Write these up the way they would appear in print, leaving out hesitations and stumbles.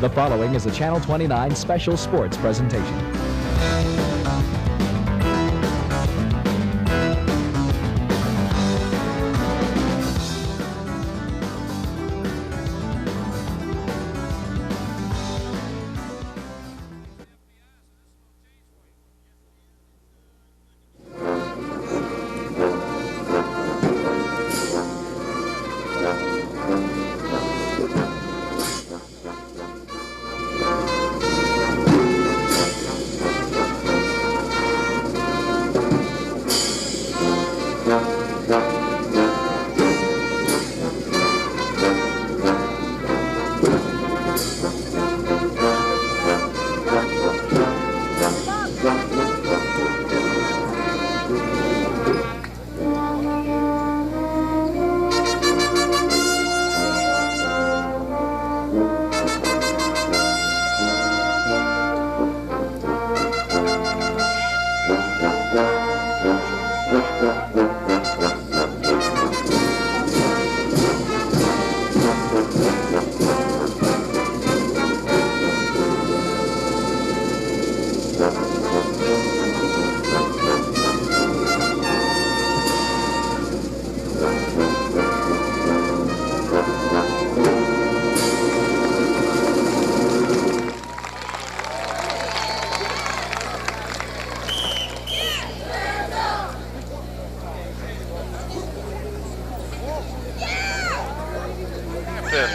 The following is a Channel 29 special sports presentation.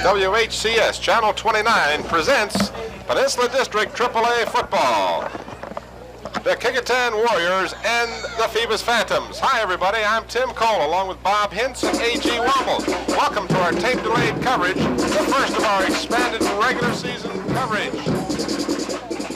WHCS Channel 29 presents Peninsula District AAA football. The Kecoughtan Warriors and the Phoebus Phantoms. Hi everybody, I'm Tim Cole along with Bob Hintz and A.G. Womble. Welcome to our tape-delayed coverage, the first of our expanded regular season coverage.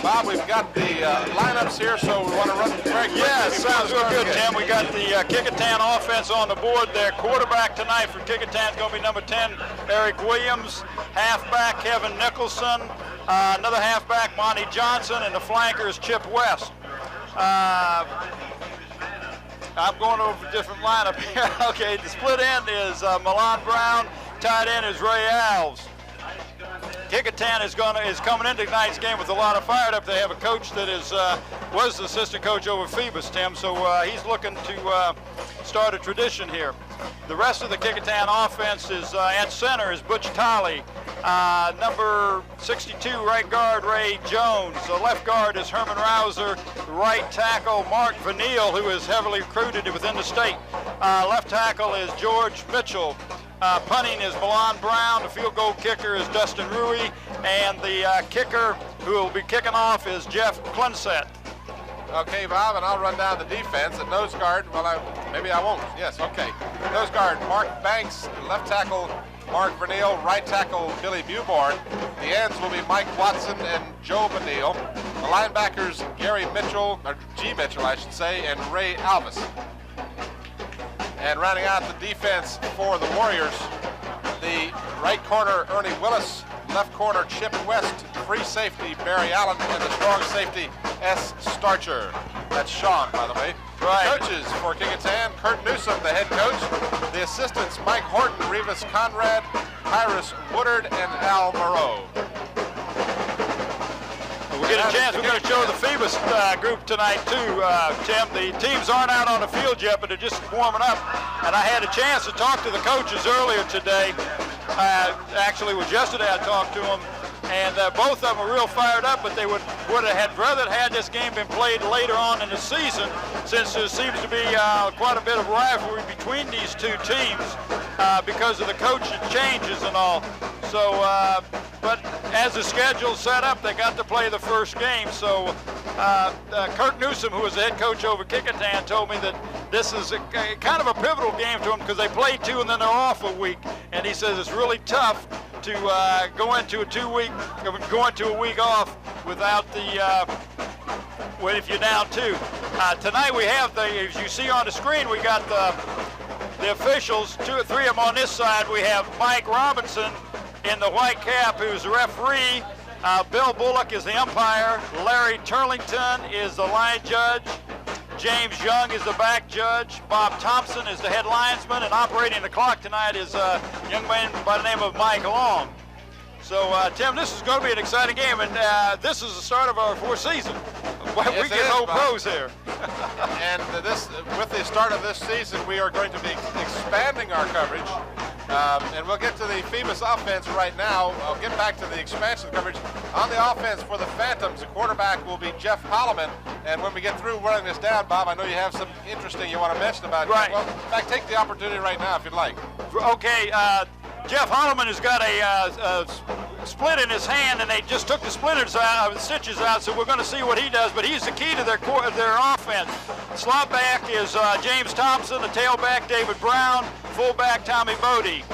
Bob, we've got the lineups here, so we want to run very quickly. Yeah, sounds real good, Tim. We got the Kecoughtan offense on the board there. Quarterback tonight for Kecoughtan is going to be number 10, Eric Williams. Halfback, Kevin Nicholson. Another halfback, Monty Johnson. And the flanker is Chip West. I'm going over a different lineup here. Okay, the split end is Milan Brown. Tight end is Ray Alves. Kecoughtan is coming into tonight's game with a lot of fired up. They have a coach that was the assistant coach over Phoebus, Tim, so he's looking to start a tradition here. The rest of the Kecoughtan offense is at center is Butch Tolley. Number 62, right guard Ray Jones. The left guard is Herman Rouser. Right tackle Mark Vanille, who is heavily recruited within the state. Left tackle is George Mitchell. Punting is Milan Brown. The field goal kicker is Dustin Rui. And the kicker who will be kicking off is Jeff Clunset. Okay, Bob, and I'll run down the defense. At nose guard, well, maybe I won't. Yes, okay. Nose guard, Mark Banks. Left tackle, Mark Vernille. Right tackle, Billy Buborn. The ends will be Mike Watson and Joe Benil. The linebackers, Gary Mitchell, or G. Mitchell, I should say, and Ray Alvis. And rounding out the defense for the Warriors, the right corner, Ernie Willis. Left corner, Chip West. Free safety, Barry Allen. And the strong safety, S. Starcher. That's Sean, by the way. Right. Coaches for Kecoughtan, Kurt Newsom, the head coach. The assistants, Mike Horton, Revis Conrad, Tyrus Woodard, and Al Moreau. We'll get a chance. We're going to show the Phoebus group tonight, too, Tim. The teams aren't out on the field yet, but they're just warming up. And I had a chance to talk to the coaches earlier today. Actually, it was yesterday I talked to them. And both of them were real fired up, but they would have rather had this game been played later on in the season, since there seems to be quite a bit of rivalry between these two teams because of the coaching changes and all. So, but as the schedule's set up, they got to play the first game. So, Kurt Newsom, who was the head coach over Kecoughtan, told me that this is kind of a pivotal game to them because they play two and then they're off a week. And he says it's really tough to go into a week off without the if you're down two. Tonight we have as you see on the screen, we got the officials, 2 or 3 of them on this side. We have Mike Robinson in the white cap, who's the referee. Bill Bullock is the umpire. Larry Turlington is the line judge. James Young is the back judge. Bob Thompson is the head linesman, and operating the clock tonight is a young man by the name of Mike Long. So, Tim, this is going to be an exciting game, and this is the start of our fourth season. Yes, we get old pros here. And with the start of this season, we are going to be expanding our coverage. And we'll get to the Phoebus offense right now. I'll get back to the expansion coverage. On the offense for the Phantoms, the quarterback will be Jeff Holloman. And when we get through running this down, Bob, I know you have some interesting you want to mention about it. Right. Well, in fact, take the opportunity right now if you'd like. Okay, Jeff Holloman has got a split in his hand, and they just took the stitches out, so we're going to see what he does. But he's the key to their offense. Slot back is James Thompson, the tailback David Brown, fullback Tommy Bodie.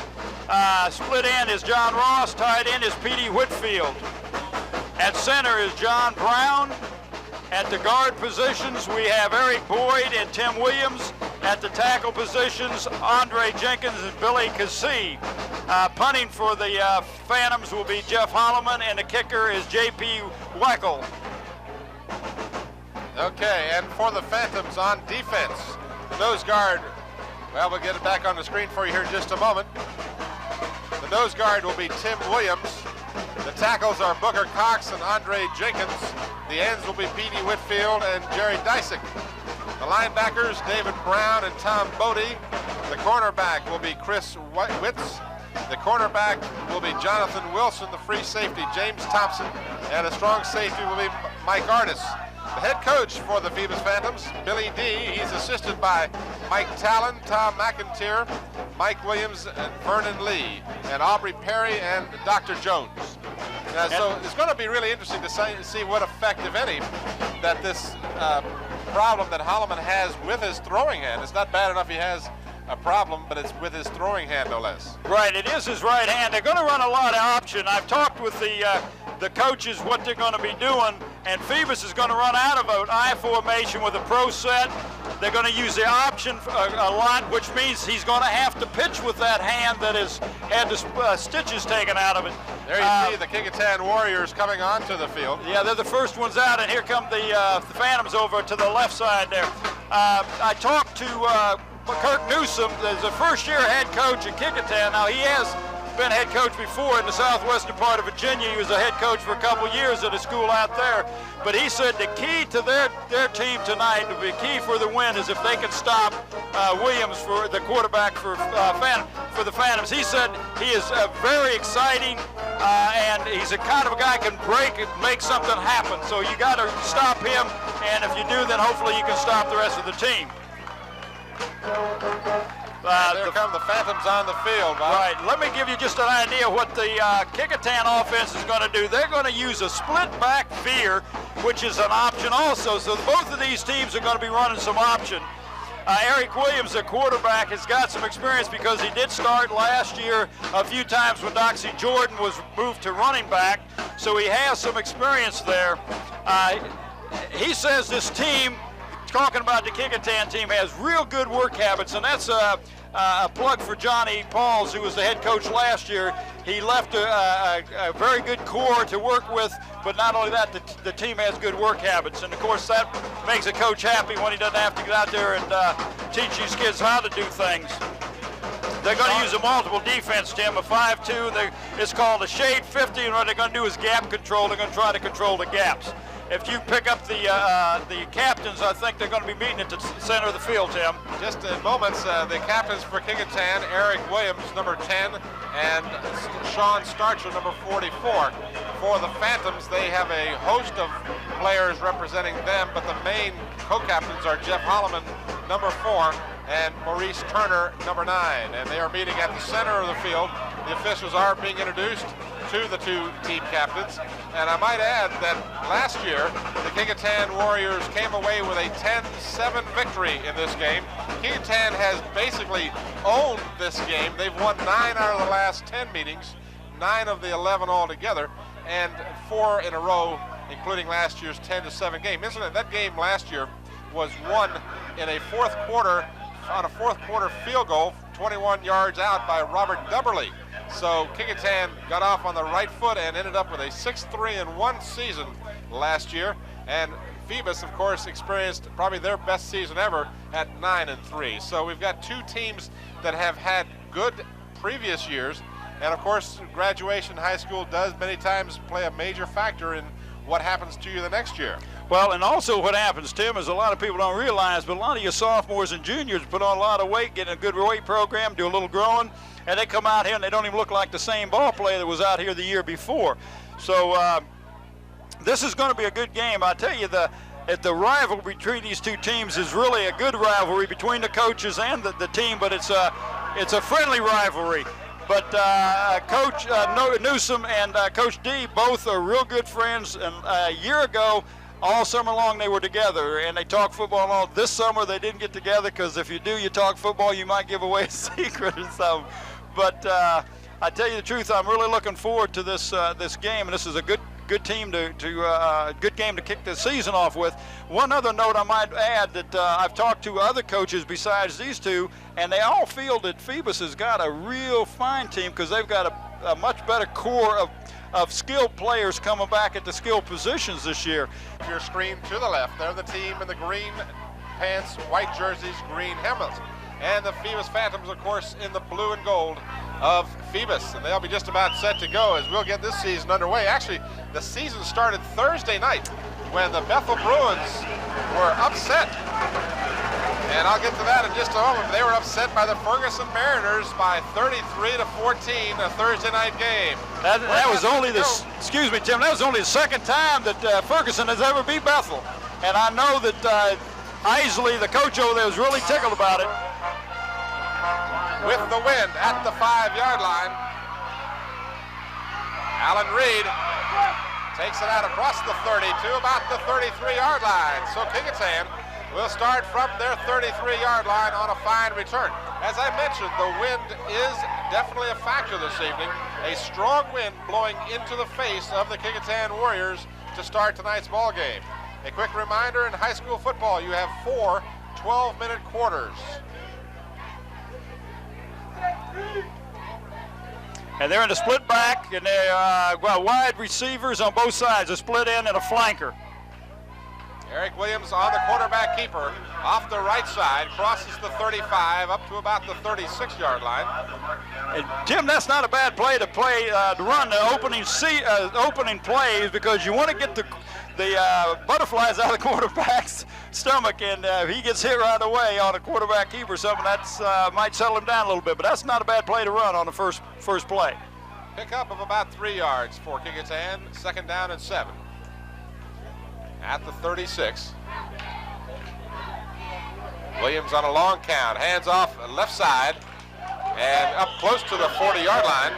Split end is John Ross, tight end is Petey Whitfield. At center is John Brown. At the guard positions, we have Eric Boyd and Tim Williams. At the tackle positions, Andre Jenkins and Billy Cassee. Punting for the Phantoms will be Jeff Holloman, and the kicker is J.P. Weichel. Okay, and for the Phantoms on defense, the nose guard, well, we'll get it back on the screen for you here in just a moment. The nose guard will be Tim Williams. The tackles are Booker Cox and Andre Jenkins. The ends will be Petey Whitfield and Jerry Dysick. The linebackers, David Brown and Tom Bodie. The cornerback will be Chris Witz. The cornerback will be Jonathan Wilson. The free safety, James Thompson. And the strong safety will be Mike Artis. The head coach for the Phoebus Phantoms, Billy D. He's assisted by Mike Talon, Tom McIntyre, Mike Williams, and Vernon Lee, and Aubrey Perry, and Dr. Jones. Now, so it's going to be really interesting to see what effect, if any, that this problem that Holloman has with his throwing hand. It's not bad enough he has a problem, but it's with his throwing hand, no less. Right, it is his right hand. They're going to run a lot of option. I've talked with the coaches what they're going to be doing, and Phoebus is going to run out of an I formation with a pro set. They're going to use the option a lot, which means he's going to have to pitch with that hand that has had the stitches taken out of it. There you see the Kecoughtan Warriors coming onto the field. Yeah, they're the first ones out, and here come the Phantoms over to the left side there. I talked to Kirk Newsom, as a first-year head coach at Kecoughtan. Now, he has been head coach before in the southwestern part of Virginia. He was a head coach for a couple years at a school out there. But he said the key to their team tonight, the key for the win, is if they can stop Williams, for the quarterback for the Phantoms. He said he is very exciting, and he's a kind of a guy who can break and make something happen. So you got to stop him, and if you do, then hopefully you can stop the rest of the team. There come the Phantoms on the field, Bob. Right, let me give you just an idea what the Kecoughtan offense is going to do. They're going to use a split back veer, which is an option also. So both of these teams are going to be running some option. Eric Williams, the quarterback, has got some experience because he did start last year a few times when Doxy Jordan was moved to running back. So he has some experience there. He says this team, talking about the Kecoughtan team, has real good work habits, and that's a plug for Johnny Pauls, who was the head coach last year. He left a very good core to work with, but not only that, the team has good work habits, and of course that makes a coach happy when he doesn't have to get out there and teach these kids how to do things. They're going to use a multiple defense, Tim, a 5-2. It's called a shade 50, and what they're going to do is gap control. They're going to try to control the gaps. If you pick up the captains, I think they're going to be meeting at the center of the field, Tim. Just in moments, the captains for Kecoughtan, Eric Williams, number 10, and Sean Starcher, number 44. For the Phantoms, they have a host of players representing them, but the main co-captains are Jeff Holloman, number 4, and Maurice Turner, number 9. And they are meeting at the center of the field. The officials are being introduced to the two team captains. And I might add that last year, the Kecoughtan Warriors came away with a 10-7 victory in this game. Kecoughtan has basically owned this game. They've won 9 out of the last 10 meetings, 9 of the 11 altogether, and 4 in a row, including last year's 10-7 game. Incidentally, that game last year was won in a fourth quarter, on a fourth quarter field goal, 21 yards out by Robert Dubberly. So Kecoughtan got off on the right foot and ended up with a 6-3-1 season last year. And Phoebus, of course, experienced probably their best season ever at 9-3. So we've got two teams that have had good previous years And of course, graduation high school does many times play a major factor in what happens to you the next year. Well, and also what happens, Tim, is a lot of people don't realize, but a lot of your sophomores and juniors put on a lot of weight, get in a good weight program, do a little growing, and they come out here and they don't even look like the same ball player that was out here the year before. So this is going to be a good game. I tell you, the rivalry between these two teams is really a good rivalry between the coaches and the team, but it's a friendly rivalry. But Coach Newsom and Coach D both are real good friends, and a year ago, all summer long they were together, and they talked football and all. This summer they didn't get together because if you do, you talk football, you might give away a secret or something. But I tell you the truth, I'm really looking forward to this game, and this is a good team good game to kick the season off with. One other note I might add that I've talked to other coaches besides these two, and they all feel that Phoebus has got a real fine team because they've got a much better core of skilled players coming back at the skilled positions this year. Your screen to the left, they're the team in the green pants, white jerseys, green helmets. And the Phoebus Phantoms, of course, in the blue and gold of Phoebus. And they'll be just about set to go as we'll get this season underway. Actually, the season started Thursday night when the Bethel Bruins were upset. And I'll get to that in just a moment. They were upset by the Ferguson Mariners by 33-14, a Thursday night game. That was only excuse me, Tim, that was only the second time that Ferguson has ever beat Bethel. And I know that Isley, the coach over there, was really tickled about it. With the wind at the 5-yard line, Alan Reed takes it out across the 30 to about the 33-yard line. So Kecoughtan will start from their 33-yard line on a fine return. As I mentioned, the wind is definitely a factor this evening. A strong wind blowing into the face of the Kecoughtan Warriors to start tonight's ball game. A quick reminder, in high school football, you have 4 12-minute quarters. And they're in a split back, and they got wide receivers on both sides, a split end and a flanker. Eric Williams on the quarterback keeper off the right side, crosses the 35 up to about the 36-yard line. And Tim, that's not a bad play to run the opening plays, because you want to get the butterflies out of the quarterback's stomach, and if he gets hit right away on a quarterback keeper or something, that's might settle him down a little bit. But that's not a bad play to run on the first play. Pickup of about 3 yards for Kecoughtan, 2nd down and 7. At the 36. Williams on a long count, hands off left side and up close to the 40-yard line.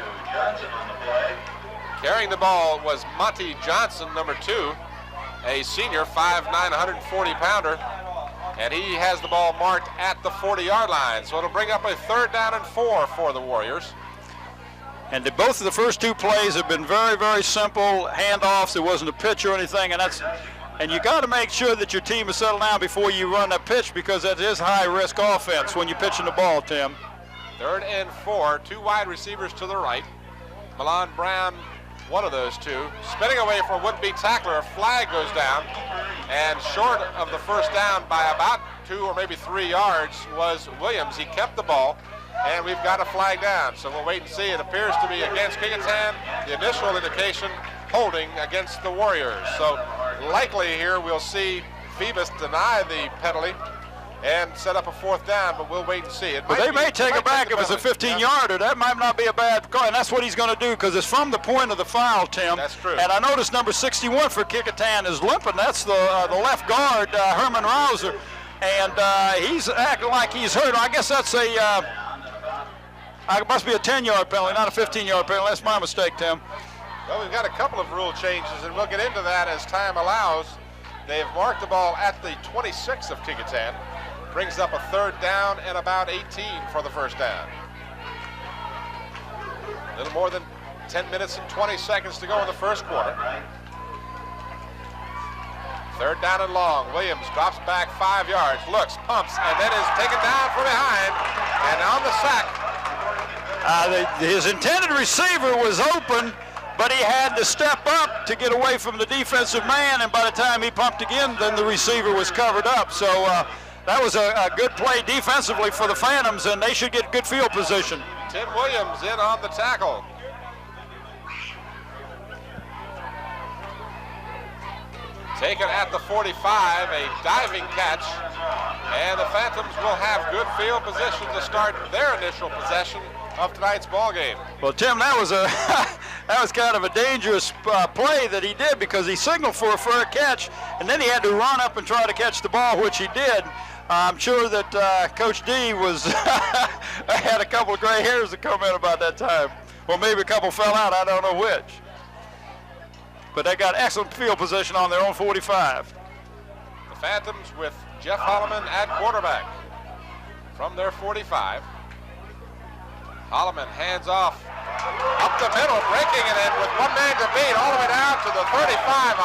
Carrying the ball was Monty Johnson, number 2, a senior, 5'9", 140-pounder, and he has the ball marked at the 40-yard line. So it'll bring up a 3rd down and 4 for the Warriors. And both of the first 2 plays have been very, very simple handoffs. There wasn't a pitch or anything, and you got to make sure that your team is settled down before you run that pitch, because that is high-risk offense when you're pitching the ball, Tim. 3rd and 4, 2 wide receivers to the right. Milan Brown, one of those 2. Spinning away from a would-be tackler, a flag goes down, and short of the first down by about 2 or maybe 3 yards was Williams. He kept the ball, and we've got a flag down. So we'll wait and see. It appears to be against Kecoughtan. The initial indication holding against the Warriors. So likely here we'll see Phoebus deny the penalty and set up a 4th down, but we'll wait and see. But they may take it back if it's a 15-yarder. That might not be a bad call, and that's what he's going to do, because it's from the point of the foul, Tim. That's true. And I noticed number 61 for Kecoughtan is limping. That's the left guard, Herman Rouser, and he's acting like he's hurt. I guess that's it must be a 10-yard penalty, not a 15-yard penalty. That's my mistake, Tim. Well, we've got a couple of rule changes, and we'll get into that as time allows. They have marked the ball at the 26 of Kecoughtan. Brings up a 3rd down and about 18 for the first down. A little more than 10 minutes and 20 seconds to go in the first quarter. 3rd down and long. Williams drops back 5 yards, looks, pumps, and then is taken down from behind. And on the sack. His intended receiver was open, but he had to step up to get away from the defensive man, and by the time he pumped again, then the receiver was covered up. So that was a good play defensively for the Phantoms, and they should get good field position. Tim Williams in on the tackle. Taken at the 45, a diving catch, and the Phantoms will have good field position to start their initial possession of tonight's ball game. Well, Tim, that was that was kind of a dangerous play that he did, because he signaled for a catch, and then he had to run up and try to catch the ball, which he did. I'm sure that Coach D was had a couple of gray hairs to come in about that time. Well, maybe a couple fell out. I don't know which. But they got excellent field position on their own 45. The Phantoms with Jeff Holloman at quarterback from their 45. Holloman hands off up the middle, breaking it in with one man to beat all the way down to the 35.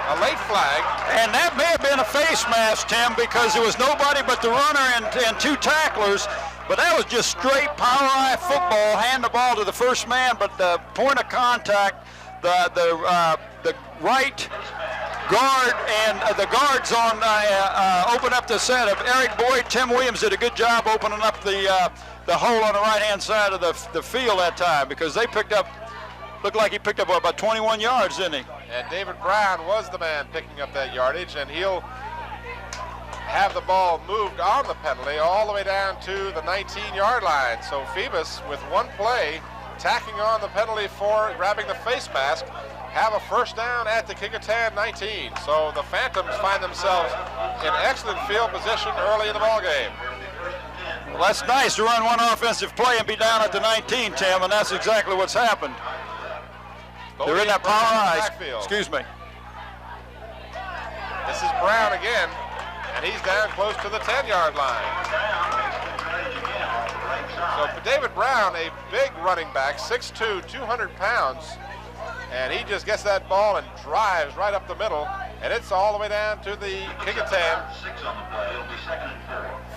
A late flag. And that may have been a face mask, Tim, because there was nobody but the runner and two tacklers. But that was just straight power eye football. Hand the ball to the first man, but the point of contact, the right guard and the guards on open up the set of Eric Boyd. Tim Williams did a good job opening up the hole on the right-hand side of the field that time, because they looked like he picked up about 21 yards, didn't he? And David Brown was the man picking up that yardage, and he'll have the ball moved on the penalty all the way down to the 19-yard line. So Phoebus, with one play, tacking on the penalty for grabbing the face mask, have a first down at the Kecoughtan 19. So the Phantoms find themselves in excellent field position early in the ball game. Well, that's nice to run one offensive play and be down at the 19, Tim, and that's exactly what's happened. They're in that power eye. Excuse me. This is Brown again, and he's down close to the 10-yard line. So for David Brown, a big running back, 6'2", 200 pounds, and he just gets that ball and drives right up the middle, and it's all the way down to the Kecoughtan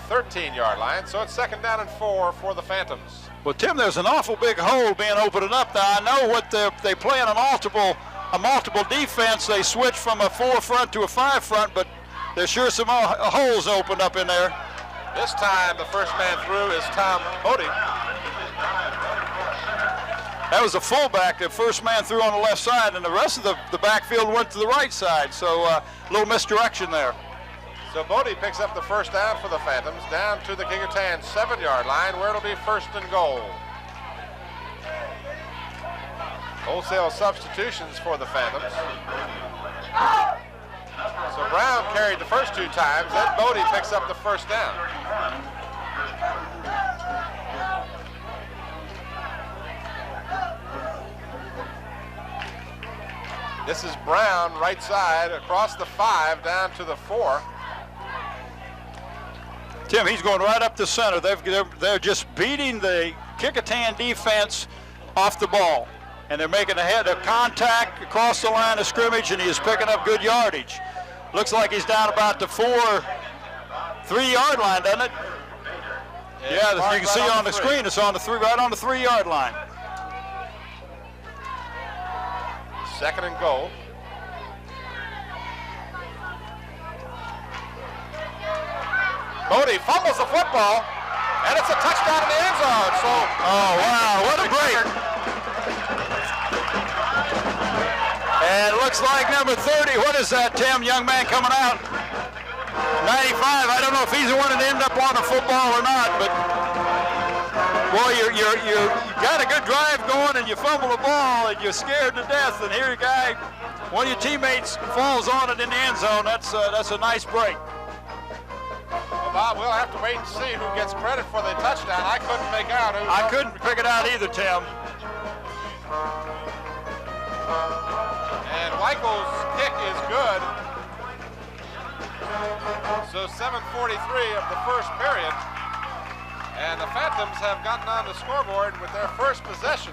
13-yard line. So it's second down and 4 for the Phantoms. Well, Tim, there's an awful big hole being opened up. Now, I know what they play in a multiple defense. They switch from a 4 front to a 5 front, but there's sure some holes opened up in there. This time, the first man through is Tom Bodie. That was the fullback. The first man threw on the left side, and the rest of the backfield went to the right side. So a little misdirection there. So Bodie picks up the first down for the Phantoms, down to the Kecoughtan 7-yard line, where it'll be first and goal. Wholesale substitutions for the Phantoms. So Brown carried the first 2 times, then Bodie picks up the first down. This is Brown, right side, across the 5, down to the 4. Tim, he's going right up the center. They're just beating the Kecoughtan defense off the ball. And they're making a head of contact across the line of scrimmage, and he is picking up good yardage. Looks like he's down about the 3-yard line, doesn't it? Yeah, you can see on the screen, it's on the right on the 3-yard line. Second and goal. Bodie fumbles the football, and it's a touchdown in the end zone. So, oh wow, what a break! And it looks like number 30. What is that, Tim? Young man coming out. 95. I don't know if he's the one that ended up on the football or not, but boy, you got a good drive going, and you fumble the ball, and you're scared to death. And here, one of your teammates falls on it in the end zone. That's a nice break. Well, Bob, we'll have to wait and see who gets credit for the touchdown. I couldn't make out who. I couldn't pick it out either, Tim. And Weichel's kick is good. So 7:43 of the first period. And the Phantoms have gotten on the scoreboard with their first possession.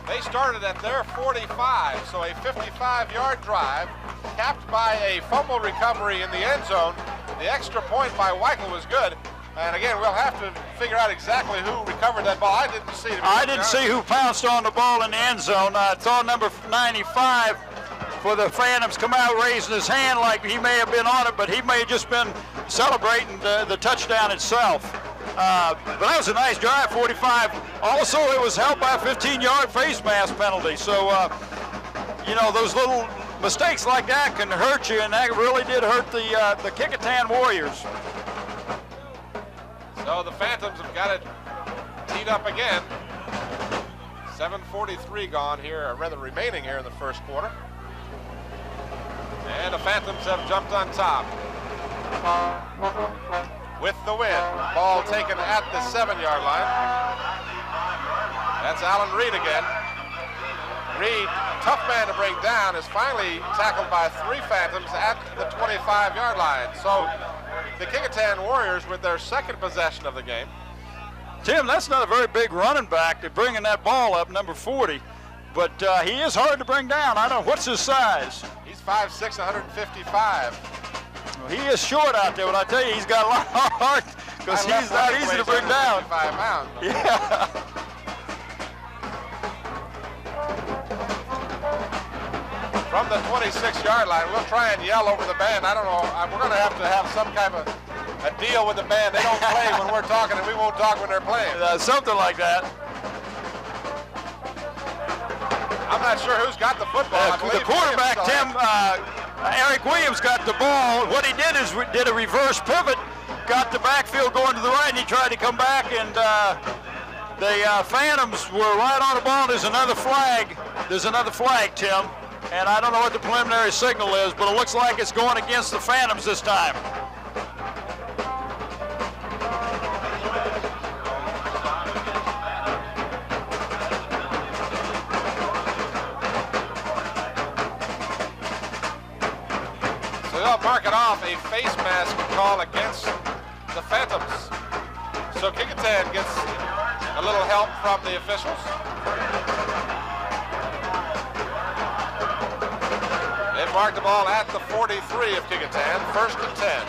They started at their 45, so a 55-yard drive, capped by a fumble recovery in the end zone. The extra point by Weichel was good. And again, we'll have to figure out exactly who recovered that ball. I didn't see who pounced on the ball in the end zone. I saw number 95 for the Phantoms come out raising his hand like he may have been on it, but he may have just been celebrating the touchdown itself. But that was a nice drive, 45. Also, it was helped by a 15-yard face mask penalty. So, you know, those little mistakes like that can hurt you, and that really did hurt the Kecoughtan Warriors. So the Phantoms have got it teed up again. 7:43 gone here, or rather remaining here in the first quarter. And the Phantoms have jumped on top with the win. Ball taken at the 7-yard line. That's Alan Reed again. Reed, tough man to bring down, is finally tackled by 3 Phantoms at the 25-yard line. So the Kecoughtan Warriors with their second possession of the game. Tim, that's not a very big running back. They're bringing that ball up, number 40. But he is hard to bring down. I don't know. What's his size? He's 5'6", 155. Well, he is short out there, but I tell you, he's got a lot of heart because he's not easy to bring down. 55 pounds. Yeah. From the 26-yard line, we'll try and yell over the band. I don't know. We're going to have some kind of a deal with the band. They don't play when we're talking, and we won't talk when they're playing. Something like that. I'm not sure who's got the football. The quarterback, Tim, Eric Williams got the ball. What he did is did a reverse pivot, got the backfield going to the right, and he tried to come back, and the Phantoms were right on the ball. There's another flag. There's another flag, Tim. And I don't know what the preliminary signal is, but it looks like it's going against the Phantoms this time. So they'll mark it off, a face mask call against the Phantoms. So Kecoughtan gets a little help from the officials. They marked the ball at the 43 of Kecoughtan, 1st and 10.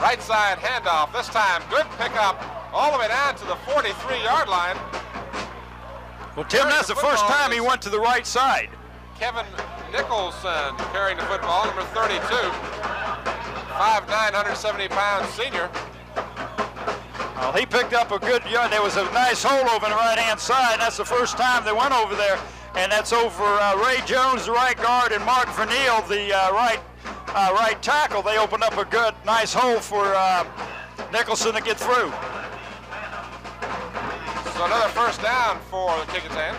Right side handoff, this time good pickup all the way down to the 43-yard line. Well, Tim, that's the first time he went to the right side. Kevin Nicholson carrying the football, number 32. 5'9", 170-pound senior. Well, he picked up a good yard. There was a nice hole over on the right-hand side. That's the first time they went over there, and that's over Ray Jones, the right guard, and Mark Verneal, the right tackle. They opened up a good, nice hole for Nicholson to get through. So another first down for the Kecoughtan.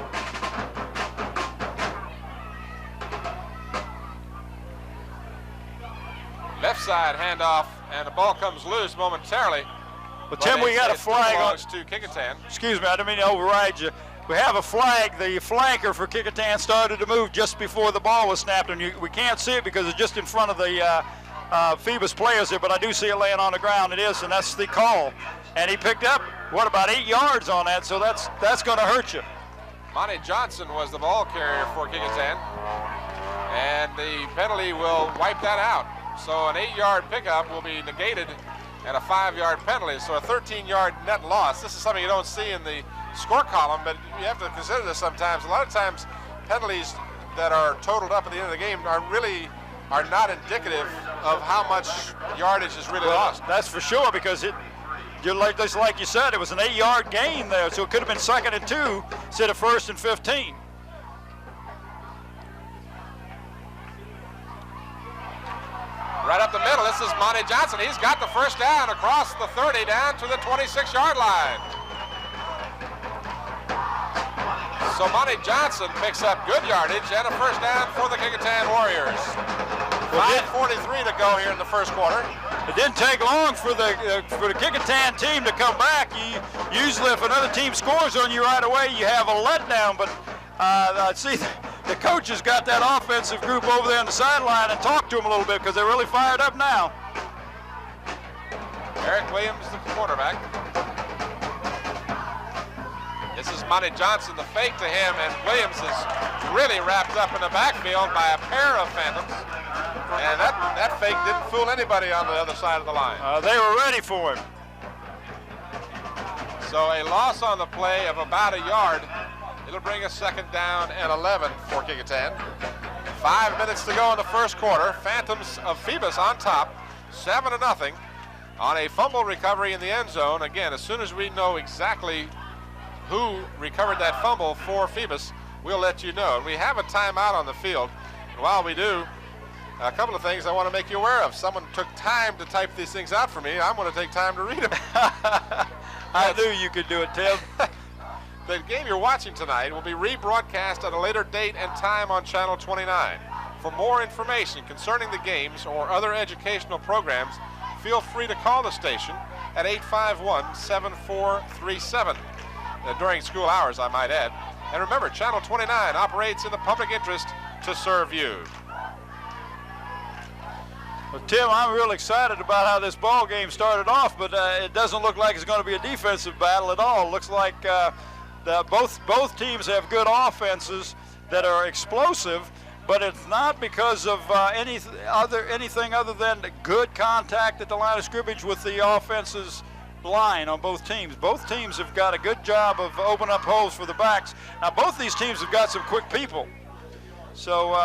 Left side handoff, and the ball comes loose momentarily. But Tim, we got a flag on. To Kecoughtan. Excuse me, I didn't mean to override you. We have a flag. The flanker for Kecoughtan started to move just before the ball was snapped, and we can't see it because it's just in front of the Phoebus players there, but I do see it laying on the ground. It is, and that's the call. And he picked up, what, about 8 yards on that, so that's going to hurt you. Monty Johnson was the ball carrier for Kecoughtan, and the penalty will wipe that out. So an 8-yard pickup will be negated and a 5-yard penalty. So a 13-yard net loss. This is something you don't see in the score column, but you have to consider this sometimes. A lot of times penalties that are totaled up at the end of the game are not indicative of how much yardage is really lost. That's for sure, because just like you said, it was an 8-yard gain there, so it could have been 2nd and 2 instead of 1st and 15. Right up the middle, this is Monty Johnson. He's got the first down across the 30 down to the 26-yard line. So Monty Johnson picks up good yardage and a first down for the Kecoughtan Warriors. 5:43 to go here in the first quarter. It didn't take long for the Kecoughtan team to come back. Usually if another team scores on you right away, you have a letdown, but I see the coaches got that offensive group over there on the sideline and talked to them a little bit because they're really fired up now. Eric Williams, the quarterback. This is Monty Johnson, the fake to him, and Williams is really wrapped up in the backfield by a pair of Phantoms. And that fake didn't fool anybody on the other side of the line. They were ready for him. So So a loss on the play of about a yard. It'll bring us 2nd down and 11 for Kecoughtan. 5 minutes to go in the first quarter. Phantoms of Phoebus on top, 7-0 on a fumble recovery in the end zone. Again, as soon as we know exactly who recovered that fumble for Phoebus, we'll let you know. And we have a timeout on the field. And while we do, a couple of things I want to make you aware of. Someone took time to type these things out for me. I'm going to take time to read them. I knew you could do it, Tim. The game you're watching tonight will be rebroadcast at a later date and time on Channel 29. For more information concerning the games or other educational programs, feel free to call the station at 851-7437. During school hours, I might add. And remember, Channel 29 operates in the public interest to serve you. Well, Tim, I'm real excited about how this ball game started off, but it doesn't look like it's going to be a defensive battle at all. It looks like both teams have good offenses that are explosive, but it's not because of anything other than good contact at the line of scrimmage with the offense's line on both teams. Both teams have got a good job of opening up holes for the backs. Now, both these teams have got some quick people. So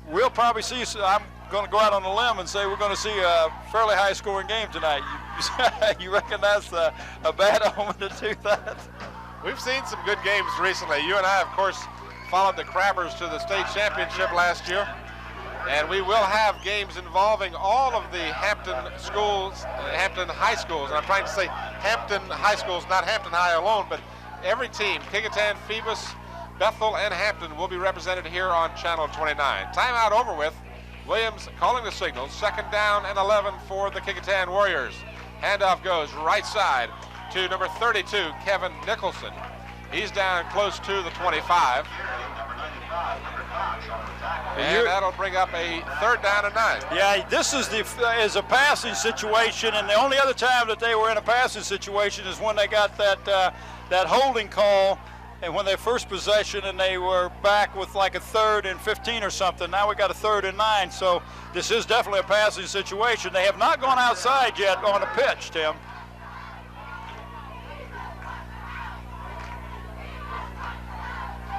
we'll probably see, I'm going to go out on a limb and say we're going to see a fairly high-scoring game tonight. You reckon that's a bad omen to do that? We've seen some good games recently. You and I, of course, followed the Crabbers to the state championship last year. And we will have games involving all of the Hampton schools, Hampton high schools. And I'm trying to say Hampton high schools, not Hampton High alone, but every team, Kecoughtan, Phoebus, Bethel, and Hampton will be represented here on Channel 29. Timeout over with. Williams calling the signal. 2nd down and 11 for the Kecoughtan Warriors. Handoff goes right side to number 32, Kevin Nicholson. He's down close to the 25. And that'll bring up a 3rd down and 9. Yeah, this is a passing situation, and the only other time that they were in a passing situation is when they got that holding call, and when their first possession, and they were back with like a 3rd and 15 or something. Now we got a 3rd and 9, so this is definitely a passing situation. They have not gone outside yet on a pitch, Tim.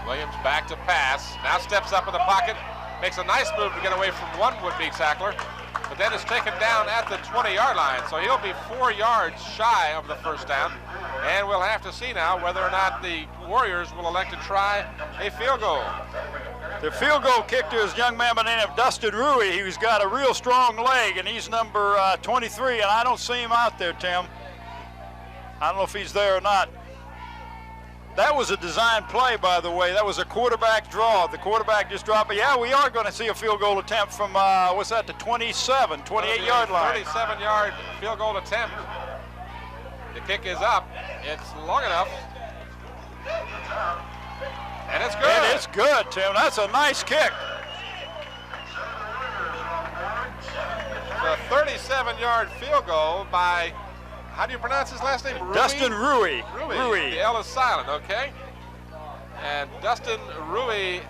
Williams back to pass. Now steps up in the pocket. Makes a nice move to get away from one would-be tackler. But then is taken down at the 20-yard line. So he'll be 4 yards shy of the 1st down. And we'll have to see now whether or not the Warriors will elect to try a field goal. The field goal kicker is a young man by the name of Dustin Rui. He's got a real strong leg, and he's number 23, and I don't see him out there, Tim. I don't know if he's there or not. That was a design play, by the way. That was a quarterback draw. The quarterback just dropped. But yeah, we are going to see a field goal attempt from, what's that, the 28-yard line. 37-yard field goal attempt. The kick is up. It's long enough. And it's good. And it's good, Tim. That's a nice kick. So a 37-yard field goal by, how do you pronounce his last name? Rui? Dustin Rui. Rui. The L is silent, okay? And Dustin Rui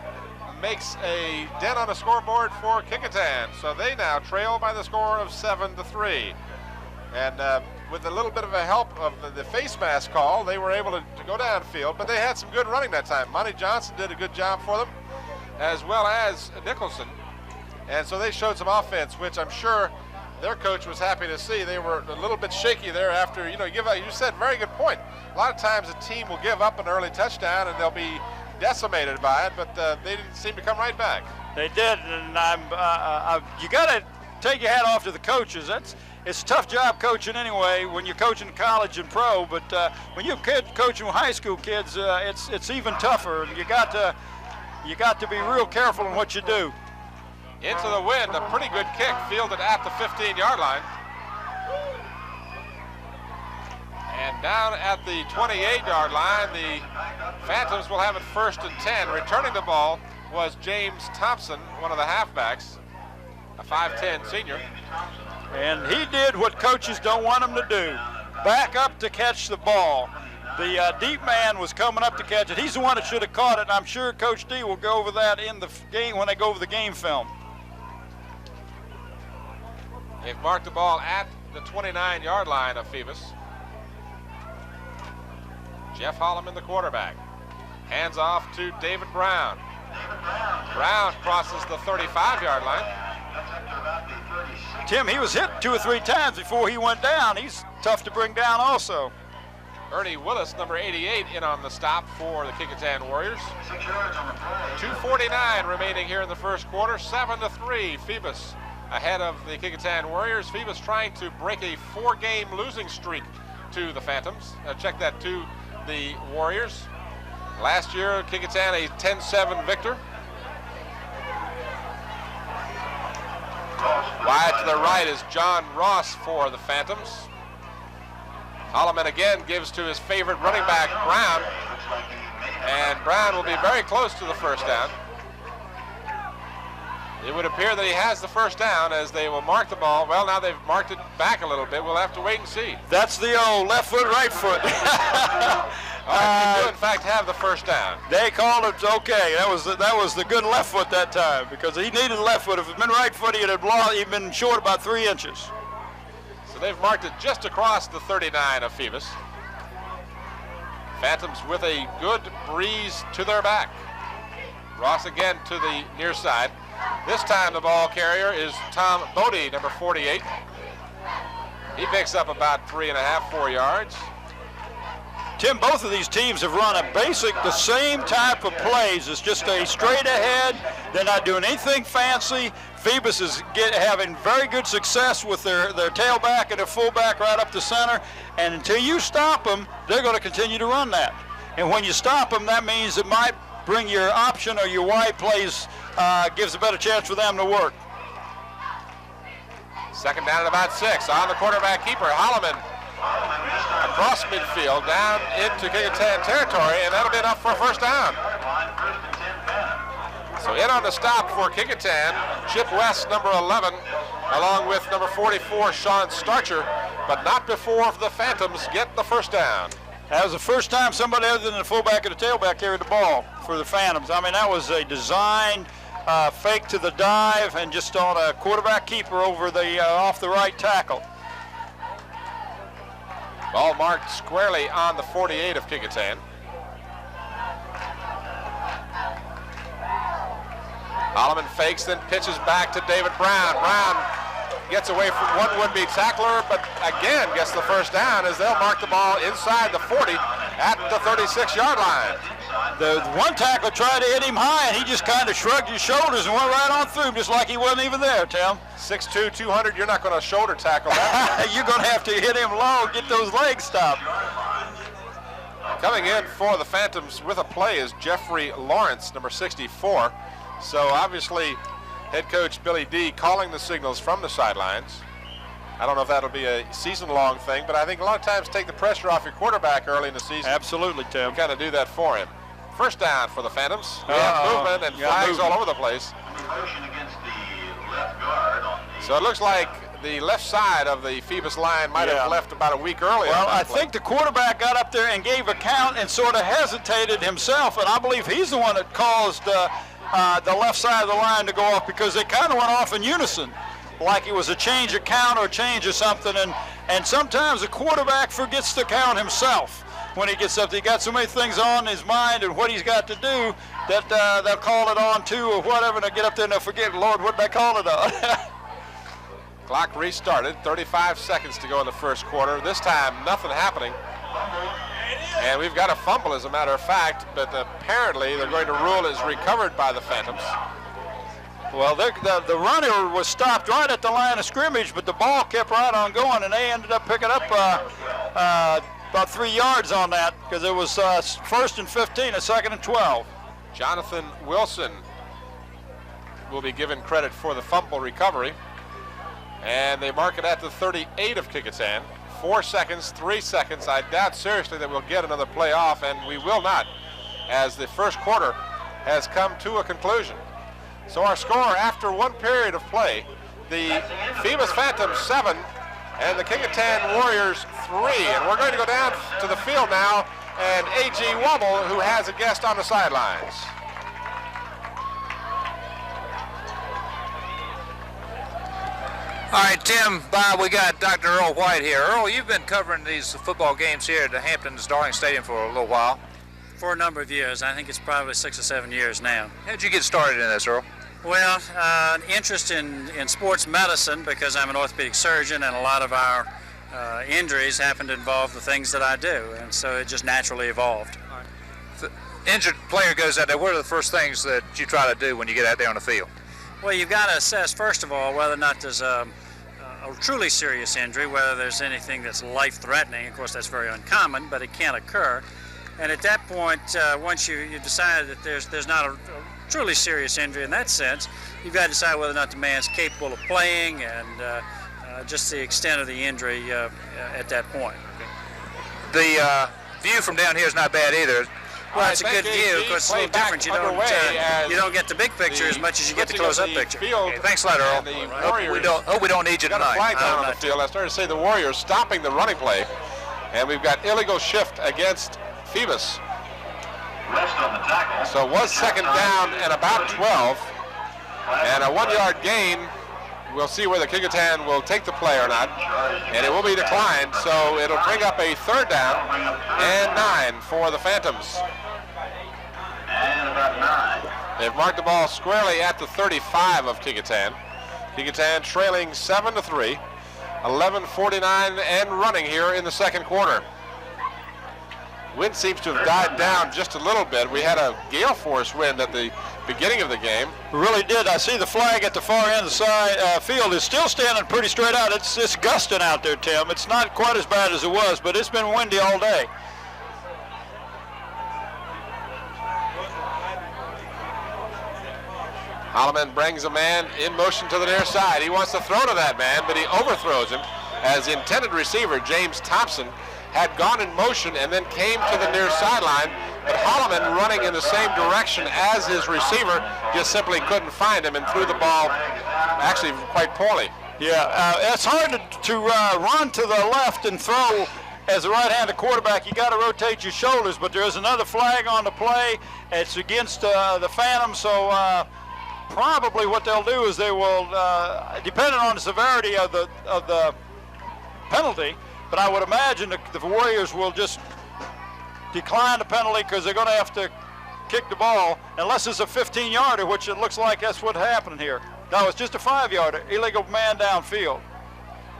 makes a dent on the scoreboard for Kecoughtan. So they now trail by the score of 7-3. And with a little bit of a help of the face mask call, they were able to go downfield, but they had some good running that time. Monty Johnson did a good job for them, as well as Nicholson. And so they showed some offense, which I'm sure their coach was happy to see. They were a little bit shaky there after, you said, very good point. A lot of times a team will give up an early touchdown and they'll be decimated by it, but they didn't seem to come right back. They did, and you got to take your hat off to the coaches. It's a tough job coaching anyway when you're coaching college and pro, but when you're coaching high school kids, it's even tougher, and you got to be real careful in what you do. Into the wind, a pretty good kick fielded at the 15-yard line. And down at the 28-yard line, the Phantoms will have it 1st and 10. Returning the ball was James Thompson, one of the halfbacks, a 5'10" senior. And he did what coaches don't want him to do. Back up to catch the ball. The deep man was coming up to catch it. He's the one that should have caught it, and I'm sure Coach D will go over that in the game when they go over the game film. They've marked the ball at the 29-yard line of Phoebus. Jeff Holloman, the quarterback. Hands off to David Brown. Brown crosses the 35-yard line. Tim, he was hit 2 or 3 times before he went down. He's tough to bring down also. Ernie Willis, number 88, in on the stop for the Kecoughtan Warriors. 2:49 remaining here in the first quarter. 7-3, Phoebus ahead of the Kecoughtan Warriors. Phoebus trying to break a 4-game losing streak to the Phantoms. Check that, to the Warriors. Last year, Kecoughtan a 10-7 victor. Wide to the right is John Ross for the Phantoms. Holloman again gives to his favorite running back, Brown. And Brown will be very close to the first down. It would appear that he has the first down as they will mark the ball. Well, now they've marked it back a little bit. We'll have to wait and see. That's the old left foot, right foot. They do, in fact, have the first down. They called it okay. That was the good left foot that time because he needed left foot. If it had been right foot, he'd been short about 3 inches. So they've marked it just across the 39 of Phoebus. Phantoms with a good breeze to their back. Ross again to the near side. This time the ball carrier is Tom Bodie, number 48. He picks up about 3.5, 4 yards. Tim, both of these teams have run the same type of plays. It's just a straight ahead. They're not doing anything fancy. Phoebus is having very good success with their tailback and their fullback right up the center. And until you stop them, they're going to continue to run that. And when you stop them, that means it might bring your option or your wide plays, gives a better chance for them to work. Second down at about 6 on the quarterback keeper, Holloman. Across midfield, down into Kecoughtan territory, and that'll be enough for a first down. So in on the stop for Kecoughtan, Chip West, number 11, along with number 44, Sean Starcher, but not before the Phantoms get the first down. That was the first time somebody other than the fullback and the tailback carried the ball for the Phantoms. I mean, that was a designed fake to the dive and just on a quarterback keeper over the off the right tackle. Ball marked squarely on the 48 of Kecoughtan. Holloman fakes, then pitches back to David Brown. Brown gets away from one would-be tackler, but again gets the first down as they'll mark the ball inside the 40 at the 36-yard line. The one tackler tried to hit him high, and he just kind of shrugged his shoulders and went right on through him, just like he wasn't even there, Tim. 6'2", 200, you're not going to shoulder tackle that. You're going to have to hit him low, get those legs stopped. Coming in for the Phantoms with a play is Jeffrey Lawrence, number 64. So obviously, head coach Billy D calling the signals from the sidelines. I don't know if that'll be a season-long thing, but I think a lot of times take the pressure off your quarterback early in the season. Absolutely, Tim. You kind of do that for him. First down for the Phantoms. We have movement and flags all over the place. So it looks like the left side of the Phoebus line might have left about a week earlier. Well, I think the quarterback got up there and gave a count and sort of hesitated himself, and I believe he's the one that caused the left side of the line to go off because they kind of went off in unison, like it was a change of count or change or something, and sometimes the quarterback forgets to count himself when he gets up there. He got so many things on his mind and what he's got to do that they'll call it on too or whatever, and they'll get up there and they'll forget, Lord, what did I call it on? Clock restarted, 35 seconds to go in the first quarter. This time, nothing happening. And we've got a fumble, as a matter of fact, but apparently they're going to rule as recovered by the Phantoms. Well, the runner was stopped right at the line of scrimmage, but the ball kept right on going, and they ended up picking up about 3 yards on that because it was first and 15, a second and 12. Jonathan Wilson will be given credit for the fumble recovery. And they mark it at the 38 of Kecoughtan. 4 seconds, 3 seconds. I doubt seriously that we'll get another play off, and we will not, as the first quarter has come to a conclusion. So our score after one period of play, the Phoebus Phantoms 7 and the Kecoughtan Warriors 3. And we're going to go down to the field now, and A.G. Wobble, who has a guest on the sidelines. All right, Tim, Bob, we got Dr. Earl White here. Earl, you've been covering these football games here at the Hamptons Darling Stadium for a little while. For a number of years. I think it's probably 6 or 7 years now. How'd you get started in this, Earl? Well, an interest in sports medicine, because I'm an orthopedic surgeon and a lot of our injuries happen to involve the things that I do, and so it just naturally evolved. If the injured player goes out there, what are the first things that you try to do when you get out there on the field? Well, you've got to assess, first of all, whether or not there's a truly serious injury, whether there's anything that's life-threatening. Of course, that's very uncommon, but it can occur. And at that point, once you decide that there's not a truly serious injury in that sense, you've got to decide whether or not the man's capable of playing and just the extent of the injury at that point. The view from down here is not bad either. Well, it's a good view because it's a little different. You don't get the big picture as much as you get the close-up picture. Okay, thanks a lot, Earl. Hope we don't need you tonight. Flag down on the field. I started to say the Warriors stopping the running play, and we've got illegal shift against Phoebus. So it was second down and about 12, and a 1-yard gain. We'll see whether Kecoughtan will take the play or not, and it will be declined, so it'll bring up a 3rd down and 9 for the Phantoms. And about 9. They've marked the ball squarely at the 35 of Kecoughtan. Kecoughtan trailing 7-3, 11:49 and running here in the second quarter. Wind seems to have died down just a little bit. We had a gale force wind at the beginning of the game. We really did. I see the flag at the far end of the side field is still standing pretty straight out. It's gusting out there, Tim. It's not quite as bad as it was, but it's been windy all day. Holloman brings a man in motion to the near side. He wants to throw to that man, but he overthrows him as the intended receiver, James Thompson, had gone in motion and then came to the near sideline, but Holloman, running in the same direction as his receiver, just simply couldn't find him and threw the ball actually quite poorly. Yeah, it's hard to run to the left and throw as a right-handed quarterback. You got to rotate your shoulders, but there is another flag on the play. It's against the Phantoms, so probably what they'll do is they will, depending on the severity of the penalty, but I would imagine the Warriors will just decline the penalty because they're going to have to kick the ball, unless it's a 15-yarder, which it looks like that's what happened here. No, it's just a 5-yarder, illegal man downfield.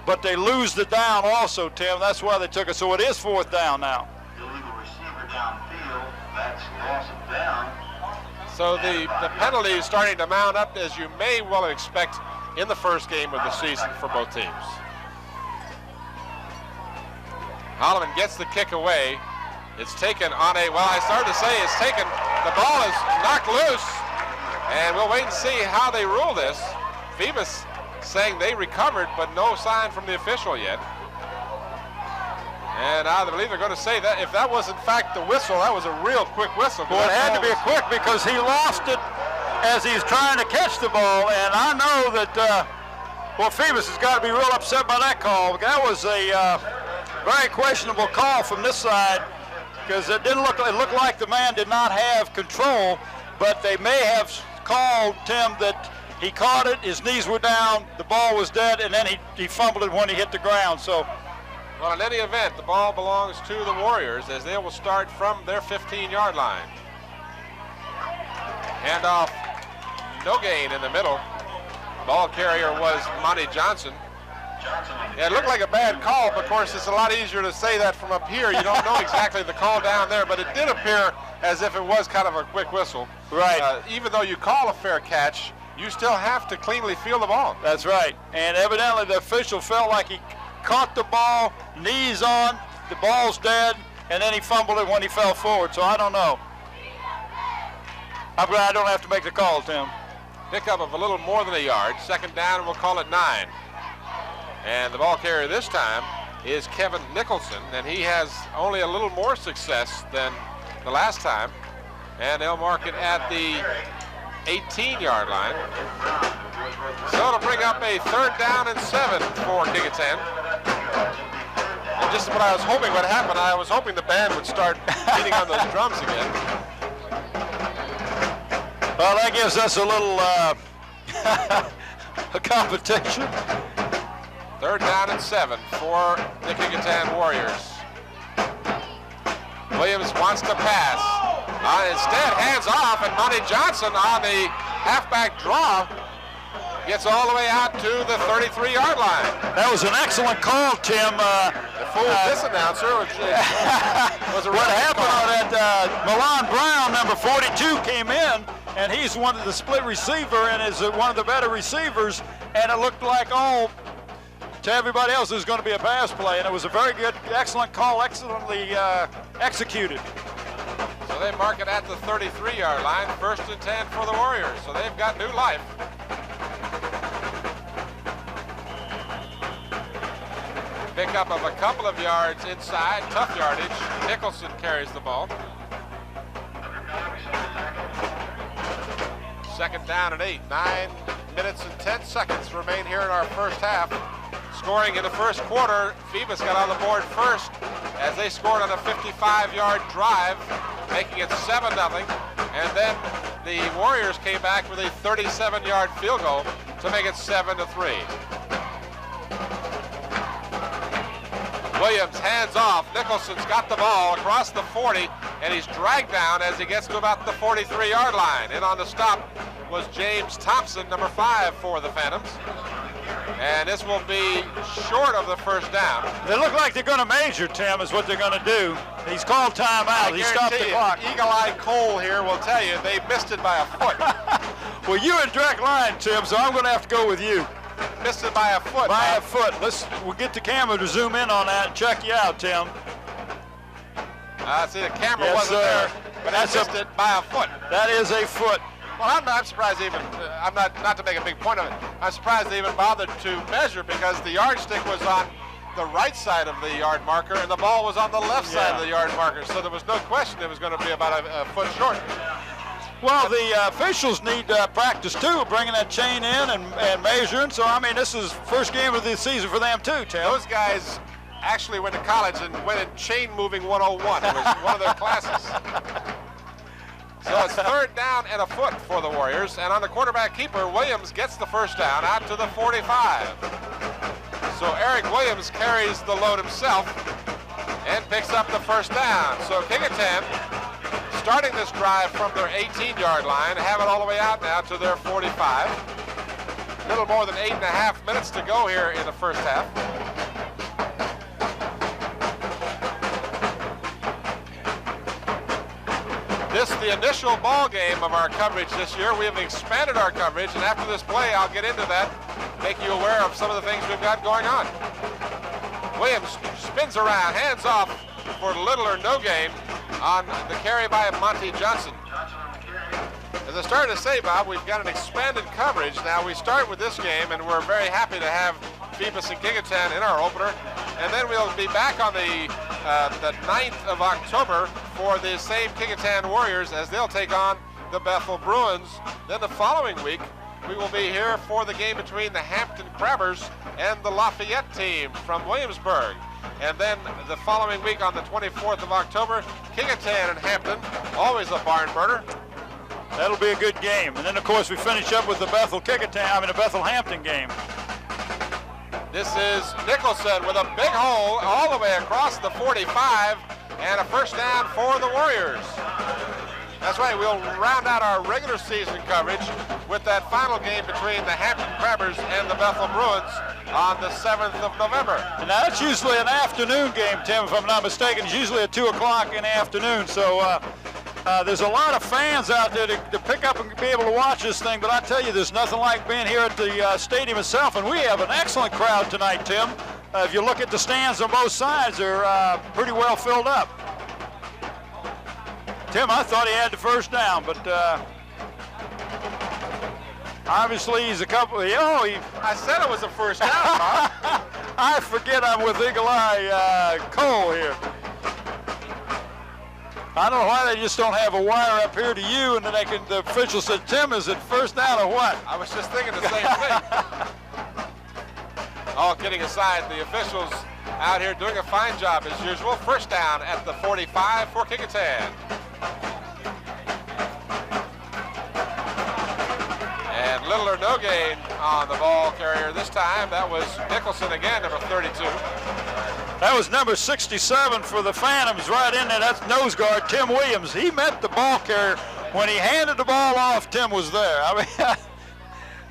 But they lose the down also, Tim. That's why they took it. So it is 4th down now. Illegal receiver downfield. That's loss of down. So the penalty is starting to mount up, as you may well expect in the first game of the season for both teams. Holloman gets the kick away. It's taken on a, well, I started to say it's taken. The ball is knocked loose, and we'll wait and see how they rule this. Phoebus saying they recovered, but no sign from the official yet. And I believe they're going to say that if that was in fact the whistle, that was a real quick whistle. Well, it had to be a quick because he lost it as he's trying to catch the ball, and I know that, well, Phoebus has got to be real upset by that call. That was a very questionable call from this side, because it looked like the man did not have control, but they may have called, Tim, that he caught it, his knees were down, the ball was dead, and then he fumbled it when he hit the ground. So, well, in any event, the ball belongs to the Warriors as they will start from their 15-yard line. Handoff, no gain in the middle. Ball carrier was Monty Johnson. Yeah, it looked like a bad call, but of course it's a lot easier to say that from up here. You don't know exactly the call down there, but it did appear as if it was kind of a quick whistle. Right. Even though you call a fair catch, you still have to cleanly field the ball. That's right. And evidently the official felt like he caught the ball, knees on, the ball's dead, and then he fumbled it when he fell forward. So I don't know. I'm glad I don't have to make the call, Tim. Pickup of a little more than a yard. Second down, and we'll call it 9. And the ball carrier this time is Kevin Nicholson, and he has only a little more success than the last time. And they'll mark it at the 18-yard line. So it'll bring up a 3rd down and 7 for Kecoughtan. And just what I was hoping would happen, I was hoping the band would start beating on those drums again. Well, that gives us a little a competition. Third down and 7 for the Kecoughtan Warriors. Williams wants to pass. Instead, hands off, and Monty Johnson on the halfback draw gets all the way out to the 33-yard line. That was an excellent call, Tim. The fool this announcer was a what happened on that, Milan Brown, number 42, came in, and he's one of the split receiver and is one of the better receivers, and it looked like, to everybody else, it was going to be a pass play, and it was a very good, excellent call, excellently executed. So they mark it at the 33-yard line, 1st and 10 for the Warriors, so they've got new life. Pickup of a couple of yards inside, tough yardage. Nicholson carries the ball. 2nd down and 8. 9 minutes and 10 seconds remain here in our first half. Scoring in the first quarter, Phoebus got on the board first as they scored on a 55-yard drive, making it 7-0. And then the Warriors came back with a 37-yard field goal to make it 7-3. Williams hands off. Nicholson's got the ball across the 40, and he's dragged down as he gets to about the 43-yard line. In on the stop was James Thompson, number 5 for the Phantoms. And this will be short of the first down. They look like they're going to measure, Tim, is what they're going to do. He's called timeout. He stopped the clock. Eagle-eyed Cole here will tell you they missed it by a foot. Well, you're in direct line, Tim, so I'm going to have to go with you. Missed it by a foot. By a foot. We'll get the camera to zoom in on that and check you out, Tim. See, the camera wasn't there, but I missed it by a foot. That is a foot. Well, I'm surprised even, I'm not to make a big point of it, I'm surprised they even bothered to measure because the yardstick was on the right side of the yard marker and the ball was on the left side of the yard marker, so there was no question it was going to be about a foot short. Well, the officials need practice, too, bringing that chain in and measuring. So, I mean, this is first game of the season for them, too, Tim. Those guys actually went to college and went in chain moving 101. It was one of their classes. So it's 3rd down and a foot for the Warriors. And on the quarterback keeper, Williams gets the first down out to the 45. So Eric Williams carries the load himself and picks up the first down. So Kecoughtan, starting this drive from their 18-yard line, have it all the way out now to their 45. A little more than 8.5 minutes to go here in the first half. This is the initial ball game of our coverage this year. We have expanded our coverage, and after this play, I'll get into that, make you aware of some of the things we've got going on. Williams spins around, hands off for little or no gain on the carry by Monty Johnson. As I started to say, Bob, we've got an expanded coverage. Now we start with this game, and we're very happy to have Phoebus and Kecoughtan in our opener. And then we'll be back on the 9th of October for the same Kecoughtan Warriors as they'll take on the Bethel Bruins. Then the following week, we will be here for the game between the Hampton Crabbers and the Lafayette team from Williamsburg. And then the following week on the 24th of October, Kecoughtan and Hampton, always a barn burner. That'll be a good game. And then, of course, we finish up with the Bethel Hampton game. This is Nicholson with a big hole all the way across the 45 and a first down for the Warriors. That's right, we'll round out our regular season coverage with that final game between the Hampton Crabbers and the Bethel Bruins on the 7th of November. And now that's usually an afternoon game, Tim, if I'm not mistaken. It's usually at 2 o'clock in the afternoon. So there's a lot of fans out there to pick up and be able to watch this thing. But I tell you, there's nothing like being here at the stadium itself. And we have an excellent crowd tonight, Tim. If you look at the stands on both sides, they're pretty well filled up. Tim, I thought he had the first down, but obviously he's a couple. I said it was a first down, Bob. I forget I'm with Eagle Eye Cole here. I don't know why they just don't have a wire up here to you, and then the official said, Tim, is it first down or what? I was just thinking the same thing. All kidding aside, the officials out here doing a fine job as usual. First down at the 45 for Kecoughtan. And little or no gain on the ball carrier this time. That was Nicholson again, number 32. That was number 67 for the Phantoms right in there. That's nose guard Tim Williams. He met the ball carrier. When he handed the ball off, Tim was there. I mean,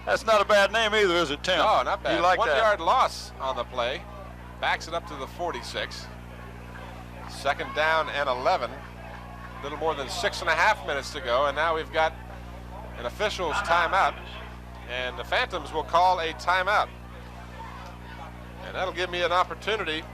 that's not a bad name either, is it, Tim? No, not bad. You like 1 that? yard loss on the play. Backs it up to the 46. Second down and 11. A little more than 6.5 minutes to go, and now we've got an official's timeout, and the Phantoms will call a timeout. And that'll give me an opportunity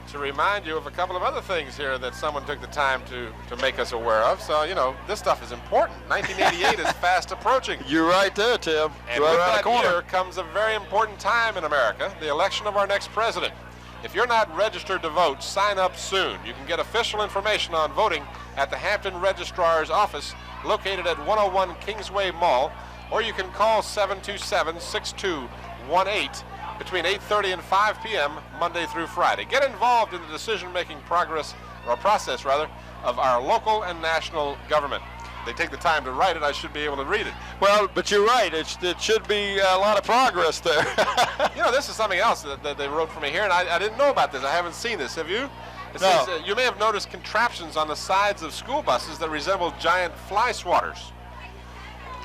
to remind you of a couple of other things here that someone took the time to make us aware of. So, you know, this stuff is important. 1988 is fast approaching. You're right there, Tim. And right with around that the corner. year comes a very important time in America, the election of our next president. If you're not registered to vote, sign up soon. You can get official information on voting at the Hampton Registrar's office located at 101 Kingsway Mall, or you can call 727-6218 between 8:30 and 5 p.m. Monday through Friday. Get involved in the decision-making process of our local and national government. They take the time to write it, I should be able to read it. Well, but you're right. It should be a lot of progress there. You know, this is something else that they wrote for me here, and I didn't know about this. I haven't seen this. Have you? It No. says, you may have noticed contraptions on the sides of school buses that resemble giant fly swatters.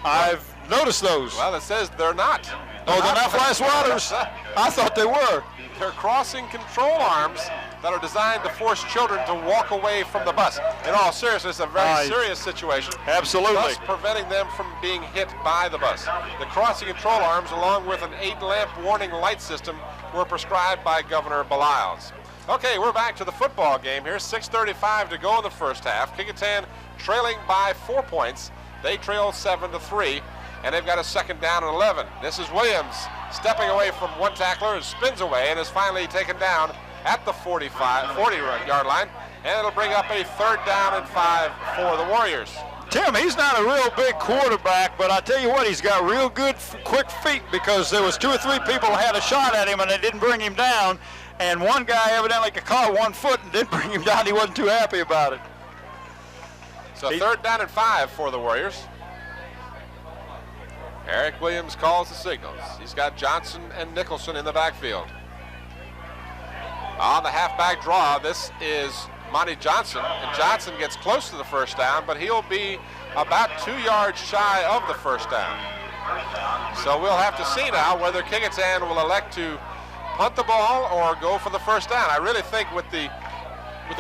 I've noticed those. Well, it says they're not. Oh, they're not fly swatters? I thought they were. They're crossing control arms that are designed to force children to walk away from the bus. In all seriousness, a very serious situation. Absolutely. Thus preventing them from being hit by the bus. The crossing control arms, along with an 8-lamp warning light system, were prescribed by Governor Belials. Okay, we're back to the football game here. 6:35 to go in the first half. Kecoughtan trailing by 4 points. They trail 7-3, and they've got a second down and 11. This is Williams stepping away from one tackler and spins away and is finally taken down at the 40-yard line, and it'll bring up a third down and 5 for the Warriors. Tim, he's not a real big quarterback, but I tell you what, he's got real good, quick feet, because there was 2 or 3 people who had a shot at him and they didn't bring him down, and one guy evidently caught 1 foot and didn't bring him down. He wasn't too happy about it. So third down and 5 for the Warriors. Eric Williams calls the signals. He's got Johnson and Nicholson in the backfield. On the halfback draw, this is Monty Johnson, and Johnson gets close to the first down, but he'll be about 2 yards shy of the first down. So we'll have to see now whether Kecoughtan will elect to punt the ball or go for the first down. I really think with the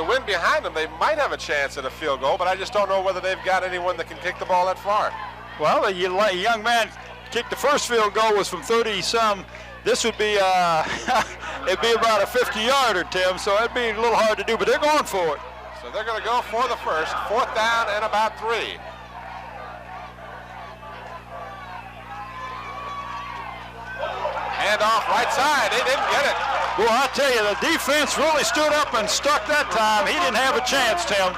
wind behind them, they might have a chance at a field goal, but I just don't know whether they've got anyone that can kick the ball that far. Well, a young man kicked the first field goal was from 30-some. This would be, it'd be about a 50-yarder, Tim, so it'd be a little hard to do, but they're going for it. So they're going to go for the first, 4th down and about 3. Hand off right side, they didn't get it. Well, I tell you, the defense really stood up and stuck that time. He didn't have a chance, Tim.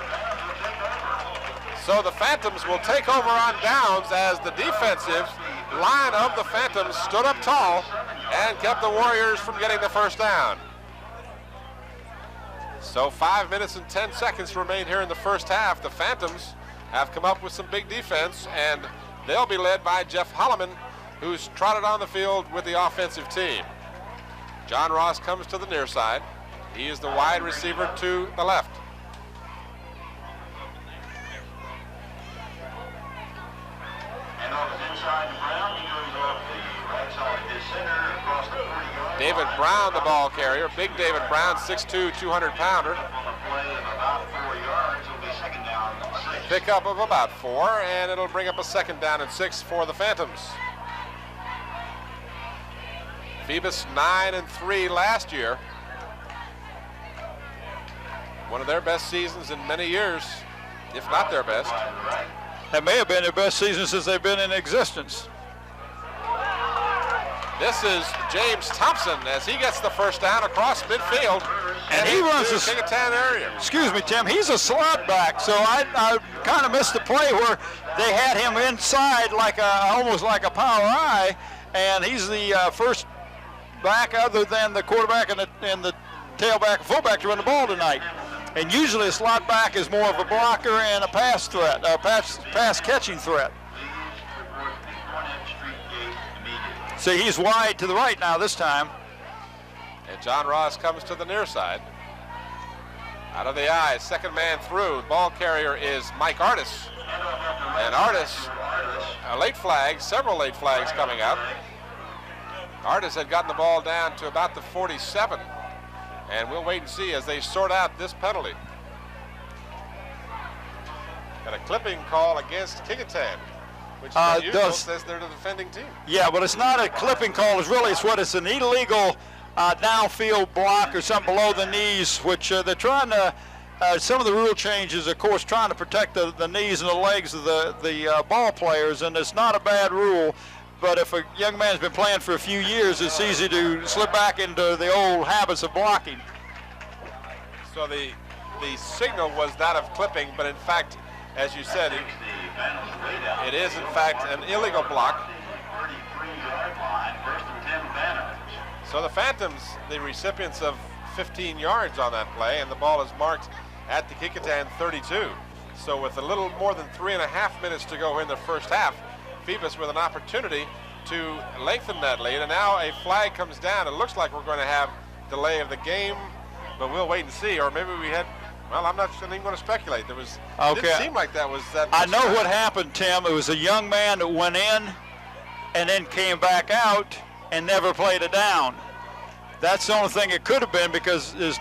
So the Phantoms will take over on downs as the defensive line of the Phantoms stood up tall and kept the Warriors from getting the first down. So 5 minutes and 10 seconds remain here in the first half. The Phantoms have come up with some big defense, and they'll be led by Jeff Holloman, who's trotted on the field with the offensive team. John Ross comes to the near side. He is the wide receiver to the left. David Brown, the ball carrier. Big David Brown, 6'2", 200-pounder. Pickup of about 4, and it'll bring up a second down and 6 for the Phantoms. Phoebus 9-3 last year. One of their best seasons in many years, if not their best. That may have been their best season since they've been in existence. This is James Thompson as he gets the first down across midfield. And he runs the this Kecoughtan area. Excuse me, Tim. He's a slot back, so I kind of missed the play where they had him inside like almost like a power I, and he's the first back other than the quarterback and the tailback and fullback to run the ball tonight. And usually a slot back is more of a blocker and a pass threat, pass catching threat. See, he's wide to the right now this time. And John Ross comes to the near side. Out of the eye, second man through. Ball carrier is Mike Artis. And Artis, a late flag, several late flags coming up. Artis had gotten the ball down to about the 47. And we'll wait and see as they sort out this penalty. Got a clipping call against Kecoughtan, which is unusual since they're the defending team. Yeah, but it's not a clipping call. It's an illegal downfield block or something below the knees, which they're trying to, some of the rule changes, of course, trying to protect the knees and the legs of the ball players, and it's not a bad rule. But if a young man's been playing for a few years, it's easy to slip back into the old habits of blocking. So the signal was that of clipping, but in fact, as you said, it is in fact an illegal block. So the Phantoms, the recipients of 15 yards on that play, and the ball is marked at the Kecoughtan 32. So with a little more than 3.5 minutes to go in the first half, Phoebus with an opportunity to lengthen that lead, and now a flag comes down. It looks like we're going to have delay of the game, but we'll wait and see. Or maybe we had, well, I'm not even going to speculate. It didn't seem like that was that much I know time. what happened, Tim. It was a young man that went in and then came back out and never played it down. That's the only thing it could have been, because it's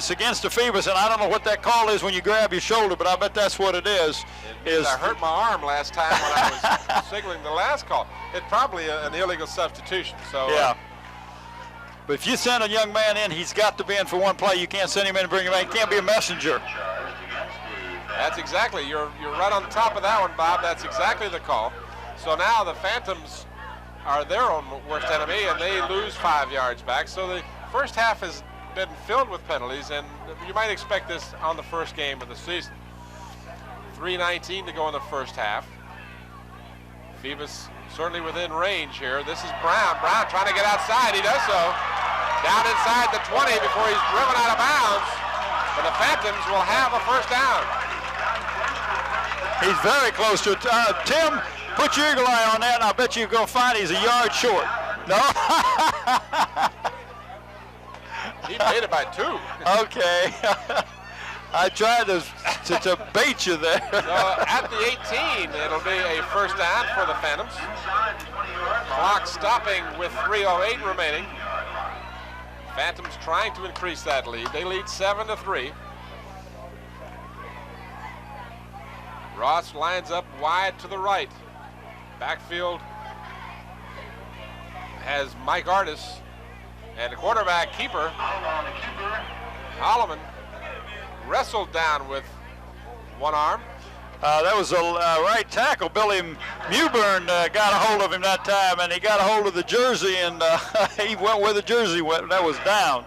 against the Phoebus, and I don't know what that call is when you grab your shoulder, but I bet that's what it is. I hurt my arm last time when I was signaling the last call. It's probably an illegal substitution. So yeah. But if you send a young man in, he's got to be in for one play. You can't send him in and bring him in. He can't be a messenger. That's exactly. You're right on top of that one, Bob. That's exactly the call. So now the Phantoms are their own worst enemy, and they lose 5 yards back. So the first half has been filled with penalties, and you might expect this on the first game of the season. 3:19 to go in the first half. Phoebus certainly within range here. This is Brown. Brown trying to get outside. He does so. Down inside the 20 before he's driven out of bounds. But the Phantoms will have a first down. He's very close to it. Tim, put your eagle eye on that, and I bet you're going to find he's a yard short. No? He made it by 2. Okay. I tried to bait you there. So at the 18, it'll be a first down for the Phantoms. Clock stopping with 3:08 remaining. Phantoms trying to increase that lead. They lead 7-3. Ross lines up wide to the right. Backfield has Mike Artis, and the quarterback keeper, Holloman, wrestled down with one arm. That was a right tackle. Billy Mewburn got a hold of him that time, and he got a hold of the jersey, and he went where the jersey went. That was down.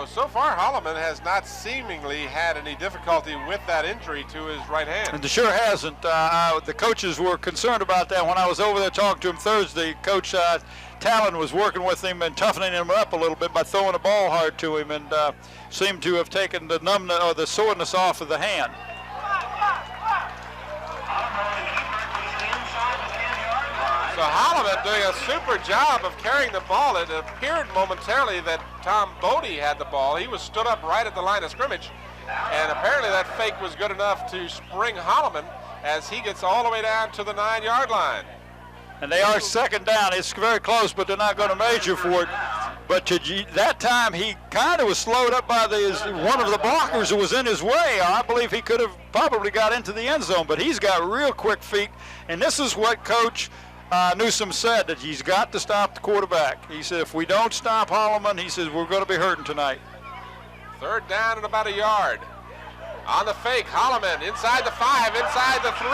So far, Holloman has not seemingly had any difficulty with that injury to his right hand. And sure hasn't. The coaches were concerned about that. When I was over there talking to him Thursday, Coach Talon was working with him and toughening him up a little bit by throwing the ball hard to him, and seemed to have taken the numbness or the soreness off of the hand. So Holloman doing a super job of carrying the ball. It appeared momentarily that Tom Bodie had the ball. He was stood up right at the line of scrimmage, and apparently that fake was good enough to spring Holloman as he gets all the way down to the 9-yard line. And they are second down. It's very close, but they're not going to measure for it. But that time, he kind of was slowed up by one of the blockers who was in his way. I believe he could have probably got into the end zone, but he's got real quick feet. And this is what Coach Newsom said, that he's got to stop the quarterback. He said, if we don't stop Holloman, he says, we're going to be hurting tonight. Third down and about a yard. On the fake, Holloman inside the 5, inside the 3.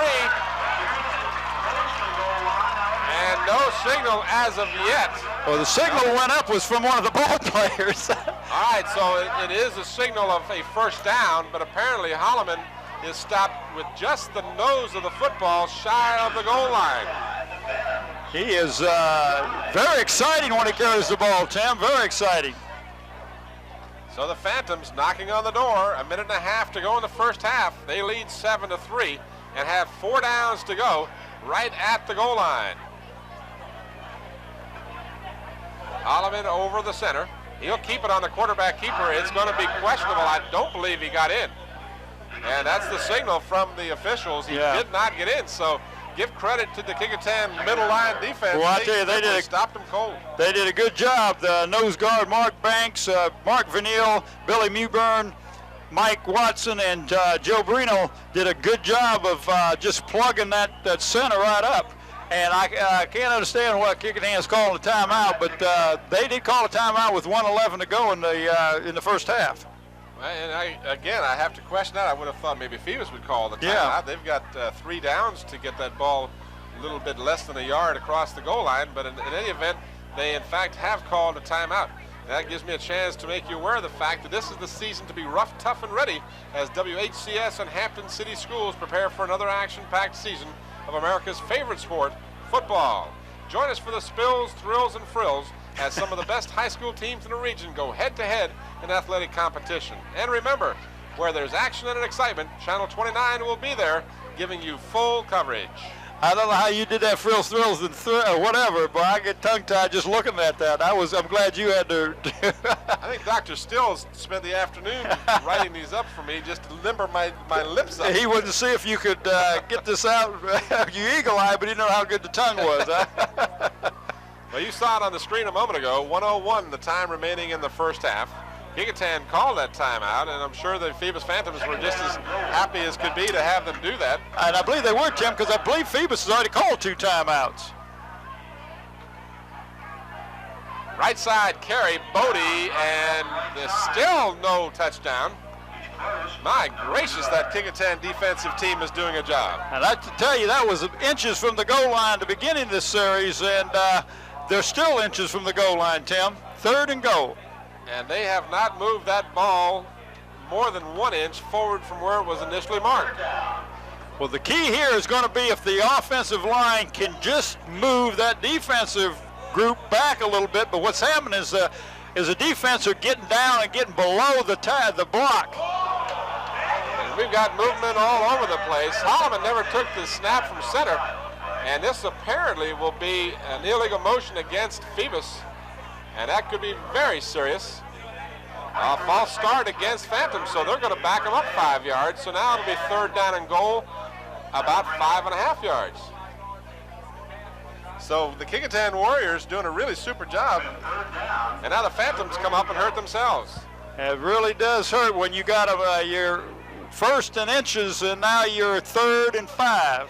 And no signal as of yet. Well, the signal went up was from one of the ball players. All right, so it is a signal of a first down, but apparently Holloman is stopped with just the nose of the football shy of the goal line. He is very exciting when he carries the ball, Tim, very exciting. So the Phantoms knocking on the door, 1.5 minutes to go in the first half. They lead 7-3 and have 4 downs to go. right at the goal line. Holloman over the center. He'll keep it on the quarterback keeper. It's going to be questionable. I don't believe he got in. And that's the signal from the officials. He did not get in. So give credit to the Kecoughtan middle line defense. Well, I tell you, they stopped him cold. They did a good job. The nose guard, Mark Banks, Mark Vanille, Billy Mewburn, Mike Watson, and Joe Brino did a good job of just plugging that center right up. And I can't understand what Kecoughtan's calling a timeout, but they did call a timeout with 1:11 to go in the first half. And I have to question that. I would have thought maybe Phoebus would call the timeout. Yeah. They've got 3 downs to get that ball a little bit less than a yard across the goal line, but in any event, they in fact have called a timeout. That gives me a chance to make you aware of the fact that this is the season to be rough, tough, and ready as WHCS and Hampton City Schools prepare for another action-packed season of America's favorite sport, football. Join us for the spills, thrills, and frills as some of the best high school teams in the region go head-to-head in athletic competition. And remember, where there's action and excitement, Channel 29 will be there giving you full coverage. I don't know how you did that frills, thrills, and whatever, but I get tongue-tied just looking at that. I'm glad you had to. I think Dr. Stills spent the afternoon writing these up for me just to limber my lips up. He wouldn't see if you could get this out. You eagle-eye, but he didn't know how good the tongue was. Huh? Well, you saw it on the screen a moment ago. 1:01 the time remaining in the first half. Kecoughtan called that timeout, and I'm sure the Phoebus Phantoms were just as happy as could be to have them do that. And I believe they were, Tim, because I believe Phoebus has already called 2 timeouts. Right side carry, Bodie, and there's still no touchdown. My gracious, that Kecoughtan defensive team is doing a job. And I have to tell you, that was inches from the goal line to beginning this series, and they're still inches from the goal line, Tim. 3rd and goal. And they have not moved that ball more than 1 inch forward from where it was initially marked. Well, the key here is going to be if the offensive line can just move that defensive group back a little bit. But what's happening is the defense are getting down and getting below the block. And we've got movement all over the place. Holloman never took the snap from center. And this apparently will be an illegal motion against Phoebus. And that could be very serious. A false start against Phantoms, so they're going to back them up 5 yards. So now it'll be 3rd down and goal, about 5.5 yards. So the Kecoughtan Warriors doing a really super job. And now the Phantoms come up and hurt themselves. It really does hurt when you got your 1st and inches, and now you're 3rd and 5.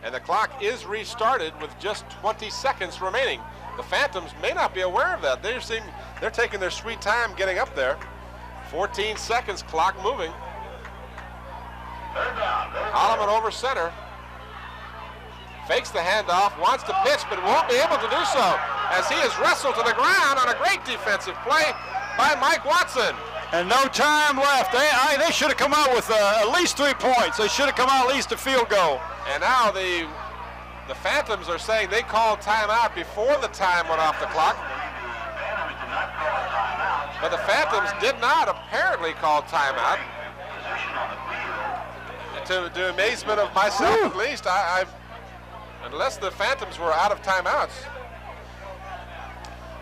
And the clock is restarted with just 20 seconds remaining. The Phantoms may not be aware of that. They're taking their sweet time getting up there. 14 seconds, clock moving. Holloman over center. Fakes the handoff, wants to pitch, but won't be able to do so as he is wrestled to the ground on a great defensive play by Mike Watson. And no time left. They should have come out with at least 3 points. They should have come out at least a field goal. And now the Phantoms are saying they called timeout before the time went off the clock. But the Phantoms did not apparently call timeout. To the amazement of myself, at least, unless the Phantoms were out of timeouts.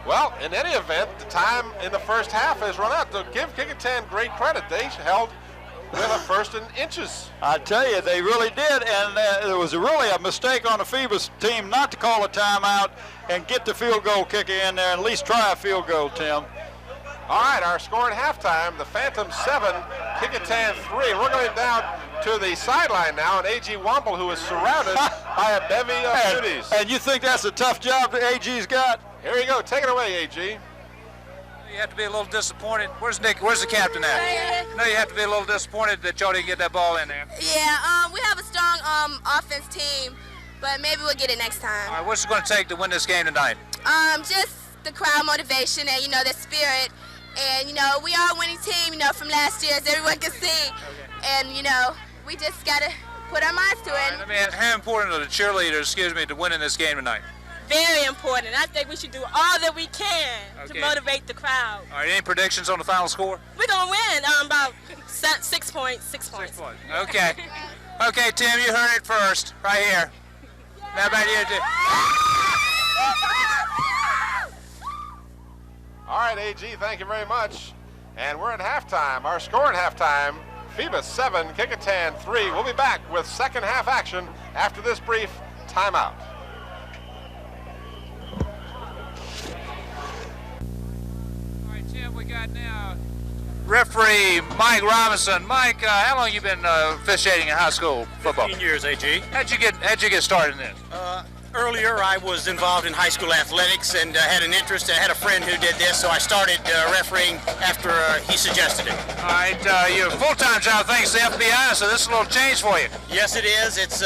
Well, in any event, the time in the first half has run out. To give Kecoughtan great credit, they held with a 1st and inches. I tell you, they really did, and it was really a mistake on the Phoebus team not to call a timeout and get the field goal kicker in there and at least try a field goal, Tim. All right, our score at halftime, the Phantoms 7, Kecoughtan 3. We're going down to the sideline now, and A.G. Womble, who is surrounded by a bevy of beauties. And you think that's a tough job that A.G.'s got? Here you go. Take it away, A.G. You have to be a little disappointed. Where's Nick? Where's the captain at? No, you have to be a little disappointed that y'all didn't get that ball in there. Yeah, we have a strong offense team, but maybe we'll get it next time. All right, what's it going to take to win this game tonight? Just the crowd motivation and, the spirit. And, we are a winning team, from last year, as everyone can see. Okay. And, we just got to put our minds to it. Right, how important are the cheerleaders, to win in this game tonight? Very important. I think we should do all that we can to motivate the crowd. All right, any predictions on the final score? We're going to win about 6 points. 6 points. 6 points. Okay. Okay, Tim, you heard it first, right here. Now back to you, AG. All right, AG, thank you very much. And we're at halftime. Our score at halftime, Phoebus 7, Kecoughtan 3. We'll be back with second half action after this brief timeout. All right, Tim, we got now referee Mike Robinson. Mike, how long you been officiating in high school football? 15 years, AG. How'd you get started in this? Earlier, I was involved in high school athletics and had an interest. I had a friend who did this, so I started refereeing after he suggested it. All right, your full-time job thanks to the FBI, so this is a little change for you. Yes, it is. It's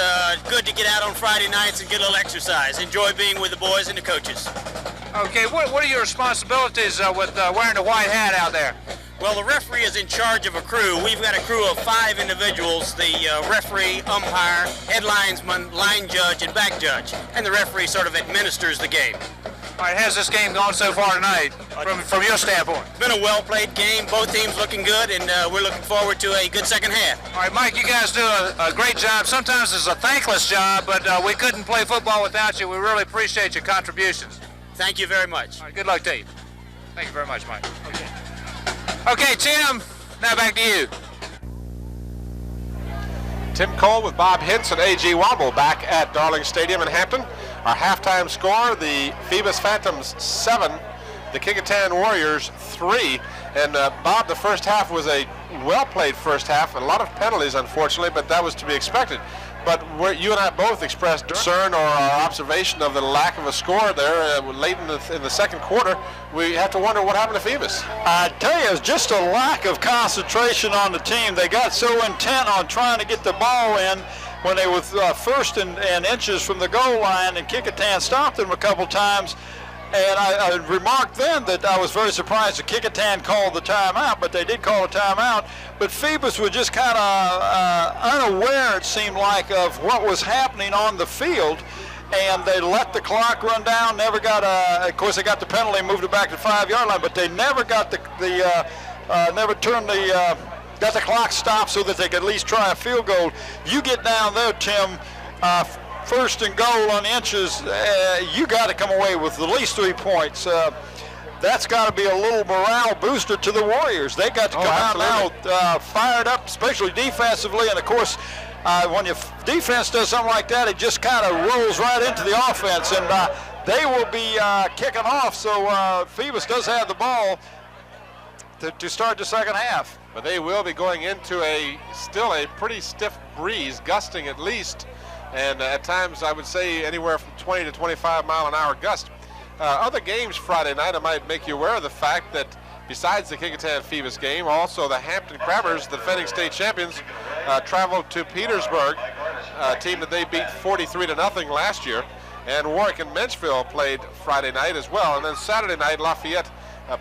good to get out on Friday nights and get a little exercise. Enjoy being with the boys and the coaches. Okay, what are your responsibilities with wearing the white hat out there? Well, the referee is in charge of a crew. We've got a crew of 5 individuals, the referee, umpire, head linesman, line judge, and back judge. And the referee sort of administers the game. All right, how's this game gone so far tonight, from your standpoint? It's been a well-played game. Both teams looking good, and we're looking forward to a good second half. All right, Mike, you guys do a great job. Sometimes it's a thankless job, but we couldn't play football without you. We really appreciate your contributions. Thank you very much. All right, good luck to you. Thank you very much, Mike. Okay, Tim, now back to you. Tim Cole with Bob Hintz and A.G. Womble back at Darling Stadium in Hampton. Our halftime score, the Phoebus Phantoms 7, the Kecoughtan Warriors 3. And Bob, the first half was a well-played first half. A lot of penalties, unfortunately, but that was to be expected. But you and I both expressed concern or our observation of the lack of a score there late in the second quarter. We have to wonder what happened to Phoebus. I tell you, it's just a lack of concentration on the team. They got so intent on trying to get the ball in when they were first and inches from the goal line, and Kecoughtan stopped them a couple times. And I remarked then that I was very surprised that Kecoughtan called the timeout, but they did call a timeout. But Phoebus was just kind of unaware, it seemed like, of what was happening on the field. And they let the clock run down, never got of course they got the penalty and moved it back to the 5-yard line, but they never got got the clock stopped so that they could at least try a field goal. You get down there, Tim, first and goal on inches, you got to come away with at least 3 points. That's got to be a little morale booster to the Warriors. They got to come out now fired up, especially defensively. And, of course, when your defense does something like that, it just kind of rolls right into the offense. And they will be kicking off, so Phoebus does have the ball to start the second half. But they will be going into still a pretty stiff breeze, gusting at least. And at times, I would say anywhere from 20 to 25 mile an hour gust. Other games Friday night, I might make you aware of the fact that besides the Kecoughtan Phoebus game, also the Hampton Crabbers, the defending state champions, traveled to Petersburg, a team that they beat 43-0 last year. And Warwick and Menchville played Friday night as well. And then Saturday night, Lafayette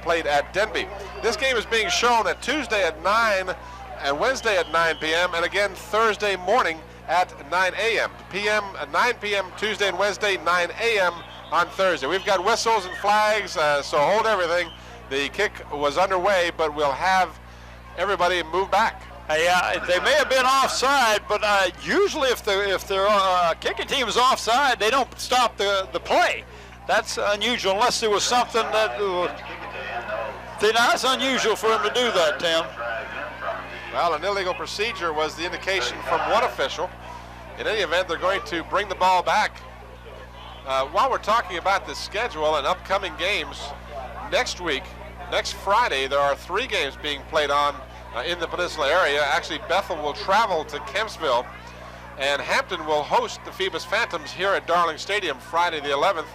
played at Denby. This game is being shown at Tuesday at 9 and Wednesday at 9 p.m. and again Thursday morning at 9 a.m. 9 p.m. Tuesday and Wednesday, 9 a.m. on Thursday. We've got whistles and flags, so hold everything. The kick was underway, but we'll have everybody move back. They may have been offside, but usually if their kicking team is offside, they don't stop the play. That's unusual, unless there was something that... That's unusual for him to do that, Tim. Well, an illegal procedure was the indication from one official. In any event, they're going to bring the ball back. While we're talking about the schedule and upcoming games, next Friday, there are 3 games being played on in the Peninsula area. Actually, Bethel will travel to Kempsville, and Hampton will host the Phoebus Phantoms here at Darling Stadium Friday the 11th,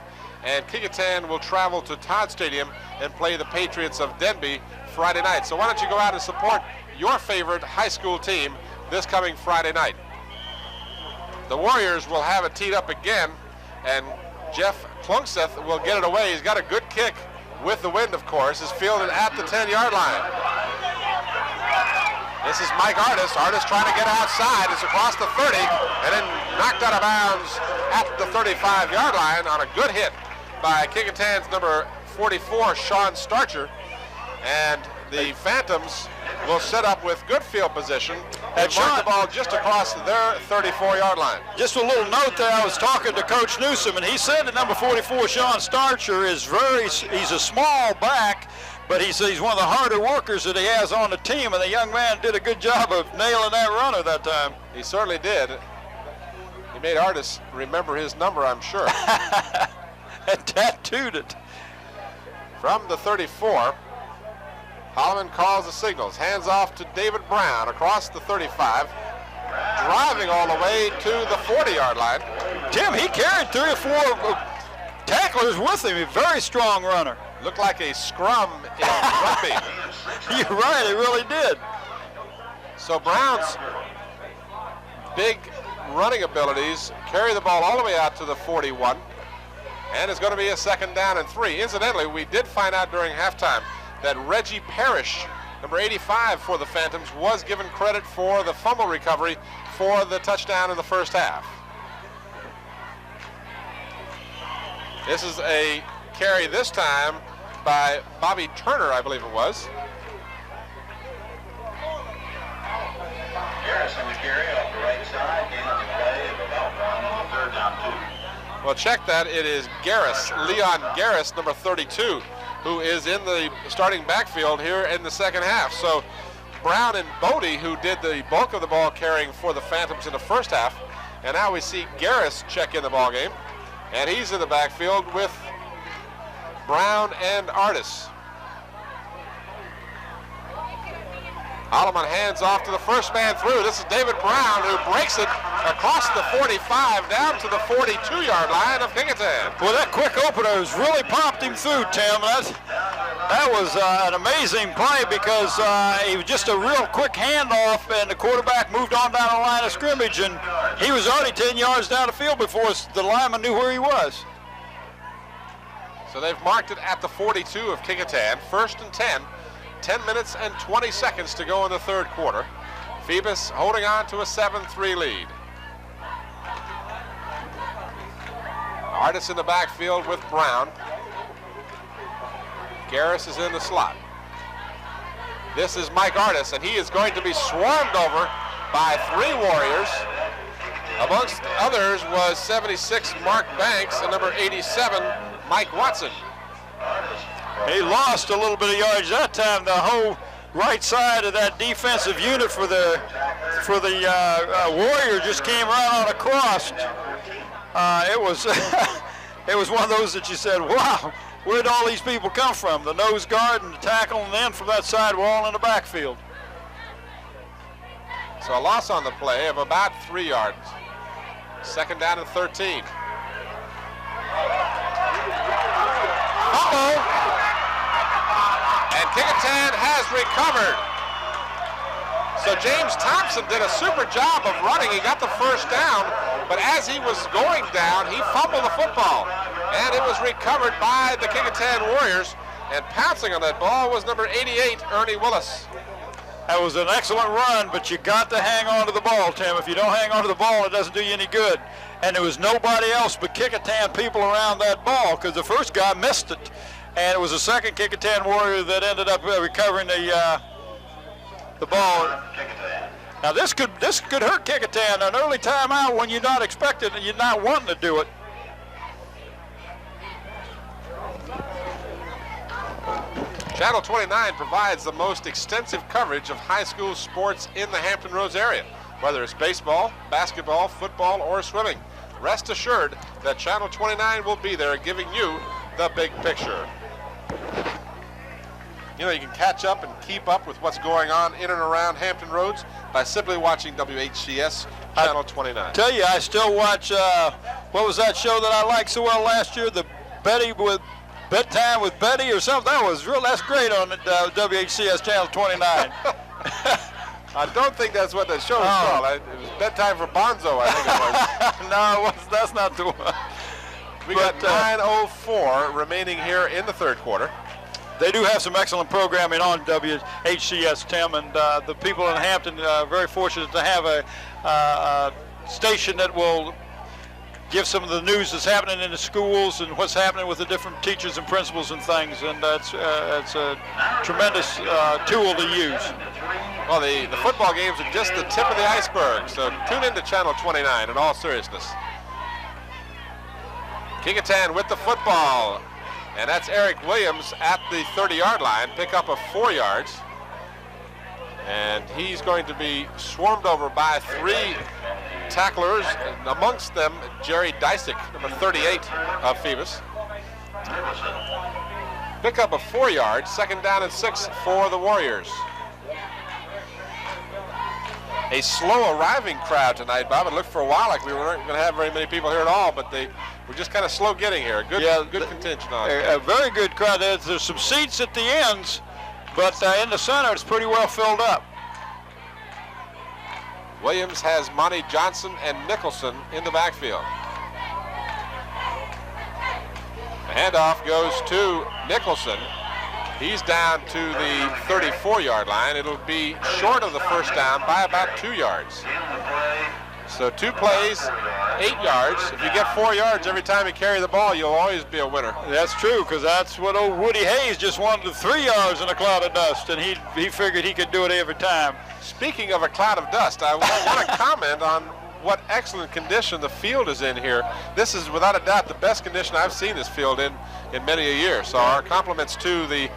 and Kecoughtan will travel to Todd Stadium and play the Patriots of Denby Friday night. So why don't you go out and support your favorite high school team this coming Friday night. The Warriors will have it teed up again, and Jeff Klungseth will get it away. He's got a good kick with the wind, of course. Is fielded at the 10-yard line. This is Mike Artis. Artis trying to get outside. It's across the 30 and then knocked out of bounds at the 35-yard line on a good hit by Kecoughtan's number 44, Sean Starcher. And the Phantoms will set up with good field position. They marked the ball just across their 34-yard line. Just a little note there, I was talking to Coach Newsom, and he said that number 44, Sean Starcher, he's a small back, but he said he's one of the harder workers that he has on the team, and the young man did a good job of nailing that runner that time. He certainly did. He made Artis remember his number, I'm sure. And tattooed it. From the 34, Holloman calls the signals. Hands off to David Brown across the 35. Driving all the way to the 40-yard line. Tim, he carried 3 or 4 tacklers with him. A very strong runner. Looked like a scrum in rugby. You're right, it really did. So Brown's big running abilities carry the ball all the way out to the 41. And it's going to be a 2nd down and 3. Incidentally, we did find out during halftime that Reggie Parrish, number 85 for the Phantoms, was given credit for the fumble recovery for the touchdown in the first half. This is a carry this time by Bobby Turner, I believe it was. Garrison to carry off the right side, gain of the play of about 1 on 3rd down 2. Well, check that. It is Garris, Leon Garris, number 32, who is in the starting backfield here in the second half. So Brown and Bodie, who did the bulk of the ball carrying for the Phantoms in the first half, and now we see Garris check in the ball game, and he's in the backfield with Brown and Artis. Holloman hands off to the first man through. This is David Brown, who breaks it across the 45 down to the 42-yard line of Kecoughtan. Well, that quick opener has really popped him through, Tim. That was an amazing play because it was just a real quick handoff, and the quarterback moved on down the line of scrimmage, and he was already 10 yards down the field before the lineman knew where he was. So they've marked it at the 42 of Kecoughtan, 1st and 10. 10 minutes and 20 seconds to go in the third quarter. Phoebus holding on to a 7-3 lead. Artis in the backfield with Brown. Garris is in the slot. This is Mike Artis, and he is going to be swarmed over by 3 Warriors. Amongst others was 76 Mark Banks and number 87 Mike Watson. He lost a little bit of yards that time. The whole right side of that defensive unit for the Warrior just came right on across. It was it was one of those that you said, wow, where'd all these people come from? The nose guard and the tackle, and then from that side we're all in the backfield. So a loss on the play of about 3 yards. 2nd down and 13. Uh-oh. And Kecoughtan has recovered. So James Thompson did a super job of running. He got the first down, but as he was going down, he fumbled the football. And it was recovered by the Kecoughtan Warriors. And pouncing on that ball was number 88, Ernie Willis. That was an excellent run, but you got to hang on to the ball, Tim. If you don't hang on to the ball, it doesn't do you any good. And there was nobody else but Kecoughtan people around that ball because the first guy missed it. And it was the second Kecoughtan Warrior that ended up recovering the ball. Now this could hurt Kecoughtan, an early timeout when you're not expecting and you're not wanting to do it. Channel 29 provides the most extensive coverage of high school sports in the Hampton Roads area, whether it's baseball, basketball, football, or swimming. Rest assured that Channel 29 will be there giving you the big picture. You know, you can catch up and keep up with what's going on in and around Hampton Roads by simply watching WHCS Channel 29. Tell you, I still watch, what was that show that I liked so well last year? The Bedtime with Betty or something? That's great on WHCS Channel 29. I don't think that's what the show was called. It was Bedtime for Bonzo, I think it was. No, that's not the one. We got 9:04 remaining here in the third quarter. They do have some excellent programming on WHCS, Tim, and the people in Hampton are very fortunate to have a station that will give some of the news that's happening in the schools and what's happening with the different teachers and principals and things. And it's a tremendous tool to use. Well, the football games are just the tip of the iceberg, so tune into Channel 29 in all seriousness. Kecoughtan with the football, and that's Eric Williams at the 30-yard line, pick up of 4 yards. And he's going to be swarmed over by 3 tacklers, and amongst them Jerry Dysick, number 38 of Phoebus. Pick up of 4 yards, 2nd down and 6 for the Warriors. A slow arriving crowd tonight, Bob. It looked for a while like we weren't going to have very many people here at all, but they were just kind of slow getting here. Good contention on it. A very good crowd. There's some seats at the ends, but in the center it's pretty well filled up. Williams has Monty Johnson and Nicholson in the backfield. The handoff goes to Nicholson. He's down to the 34-yard line. It'll be short of the first down by about 2 yards. So 2 plays, 8 yards. If you get 4 yards every time you carry the ball, you'll always be a winner. That's true, because that's what old Woody Hayes just wanted, 3 yards in a cloud of dust, and he figured he could do it every time. Speaking of a cloud of dust, I want to comment on what excellent condition the field is in here. This is without a doubt the best condition I've seen this field in many a year. So our compliments to the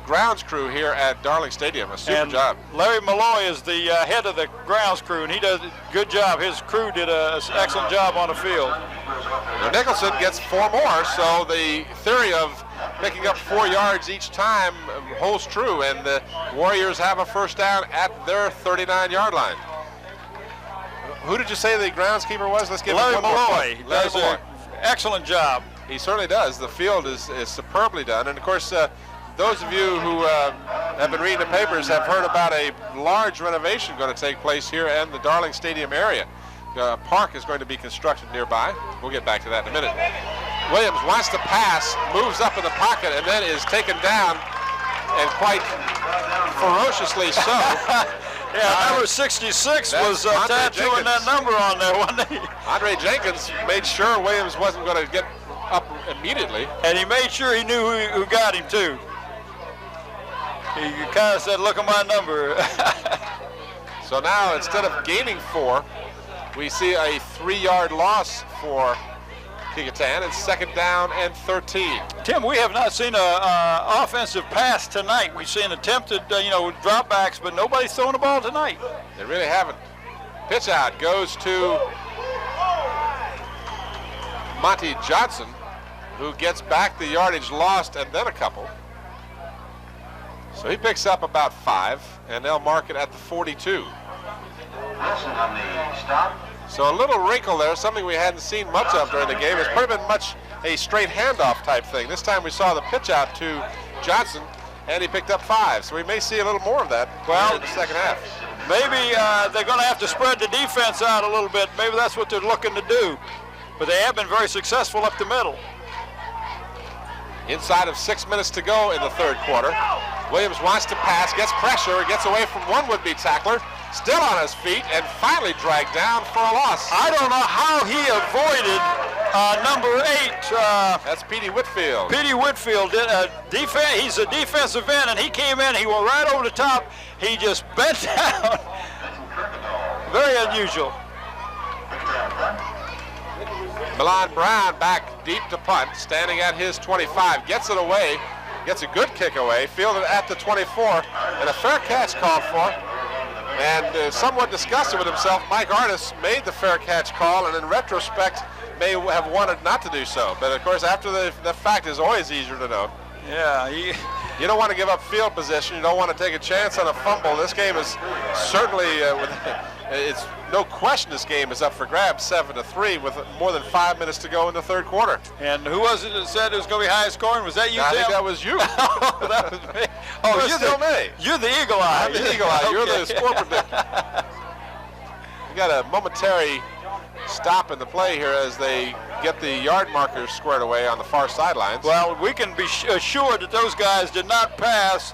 grounds crew here at Darling Stadium. A super job. Larry Malloy is the head of the grounds crew, and he does a good job. His crew did an excellent job on the field. Now Nicholson gets 4 more, so the theory of picking up 4 yards each time holds true, and the Warriors have a first down at their 39-yard line. Who did you say the groundskeeper was? Let's give Larry him one more. Malloy. Does an excellent job. He certainly does. The field is superbly done, and of course, those of you who have been reading the papers have heard about a large renovation going to take place here in the Darling Stadium area. A park is going to be constructed nearby. We'll get back to that in a minute. Williams wants to pass, moves up in the pocket, and then is taken down, and quite ferociously so. Yeah, number 66 was tattooing that number on there, wasn't he? Andre Jenkins made sure Williams wasn't going to get up immediately. And he made sure he knew who got him, too. He kind of said, look at my number. So now, instead of gaining 4, we see a 3-yard loss for Kecoughtan. It's 2nd down and 13. Tim, we have not seen an offensive pass tonight. We've seen attempted, dropbacks, but nobody's throwing the ball tonight. They really haven't. Pitch out goes to Monty Johnson, who gets back the yardage lost and then a couple. So he picks up about 5, and they'll mark it at the 42. So a little wrinkle there, something we hadn't seen much of during the game. It's pretty been much a straight handoff type thing. This time we saw the pitch out to Johnson, and he picked up 5. So we may see a little more of that in the second half. Maybe they're going to have to spread the defense out a little bit. Maybe that's what they're looking to do. But they have been very successful up the middle. Inside of 6 minutes to go in the third quarter. Williams wants to pass, gets pressure, gets away from one would-be tackler, still on his feet, and finally dragged down for a loss. I don't know how he avoided number 8. That's Petey Whitfield. Petey Whitfield, he's a defensive end, and he came in, he went right over the top. He just bent down. Very unusual. Milan Brown back deep to punt, standing at his 25, gets it away, gets a good kick away, fielded at the 24, and a fair catch called for. And somewhat disgusted with himself, Mike Artis made the fair catch call, and in retrospect may have wanted not to do so. But of course, after the fact is always easier to know. Yeah, you don't want to give up field position. You don't want to take a chance on a fumble. This game is certainly, it's no question this game is up for grabs, 7-3, with more than 5 minutes to go in the third quarter. And who was it that said it was going to be high scoring? Was that you, I Tim? think that was you. That was me. Oh, you're still me. You're the eagle eye. I'm the eagle eye. Okay. You're the score predictor. We got a momentary stop in the play here as they get the yard markers squared away on the far sidelines. Well, we can be assured that those guys did not pass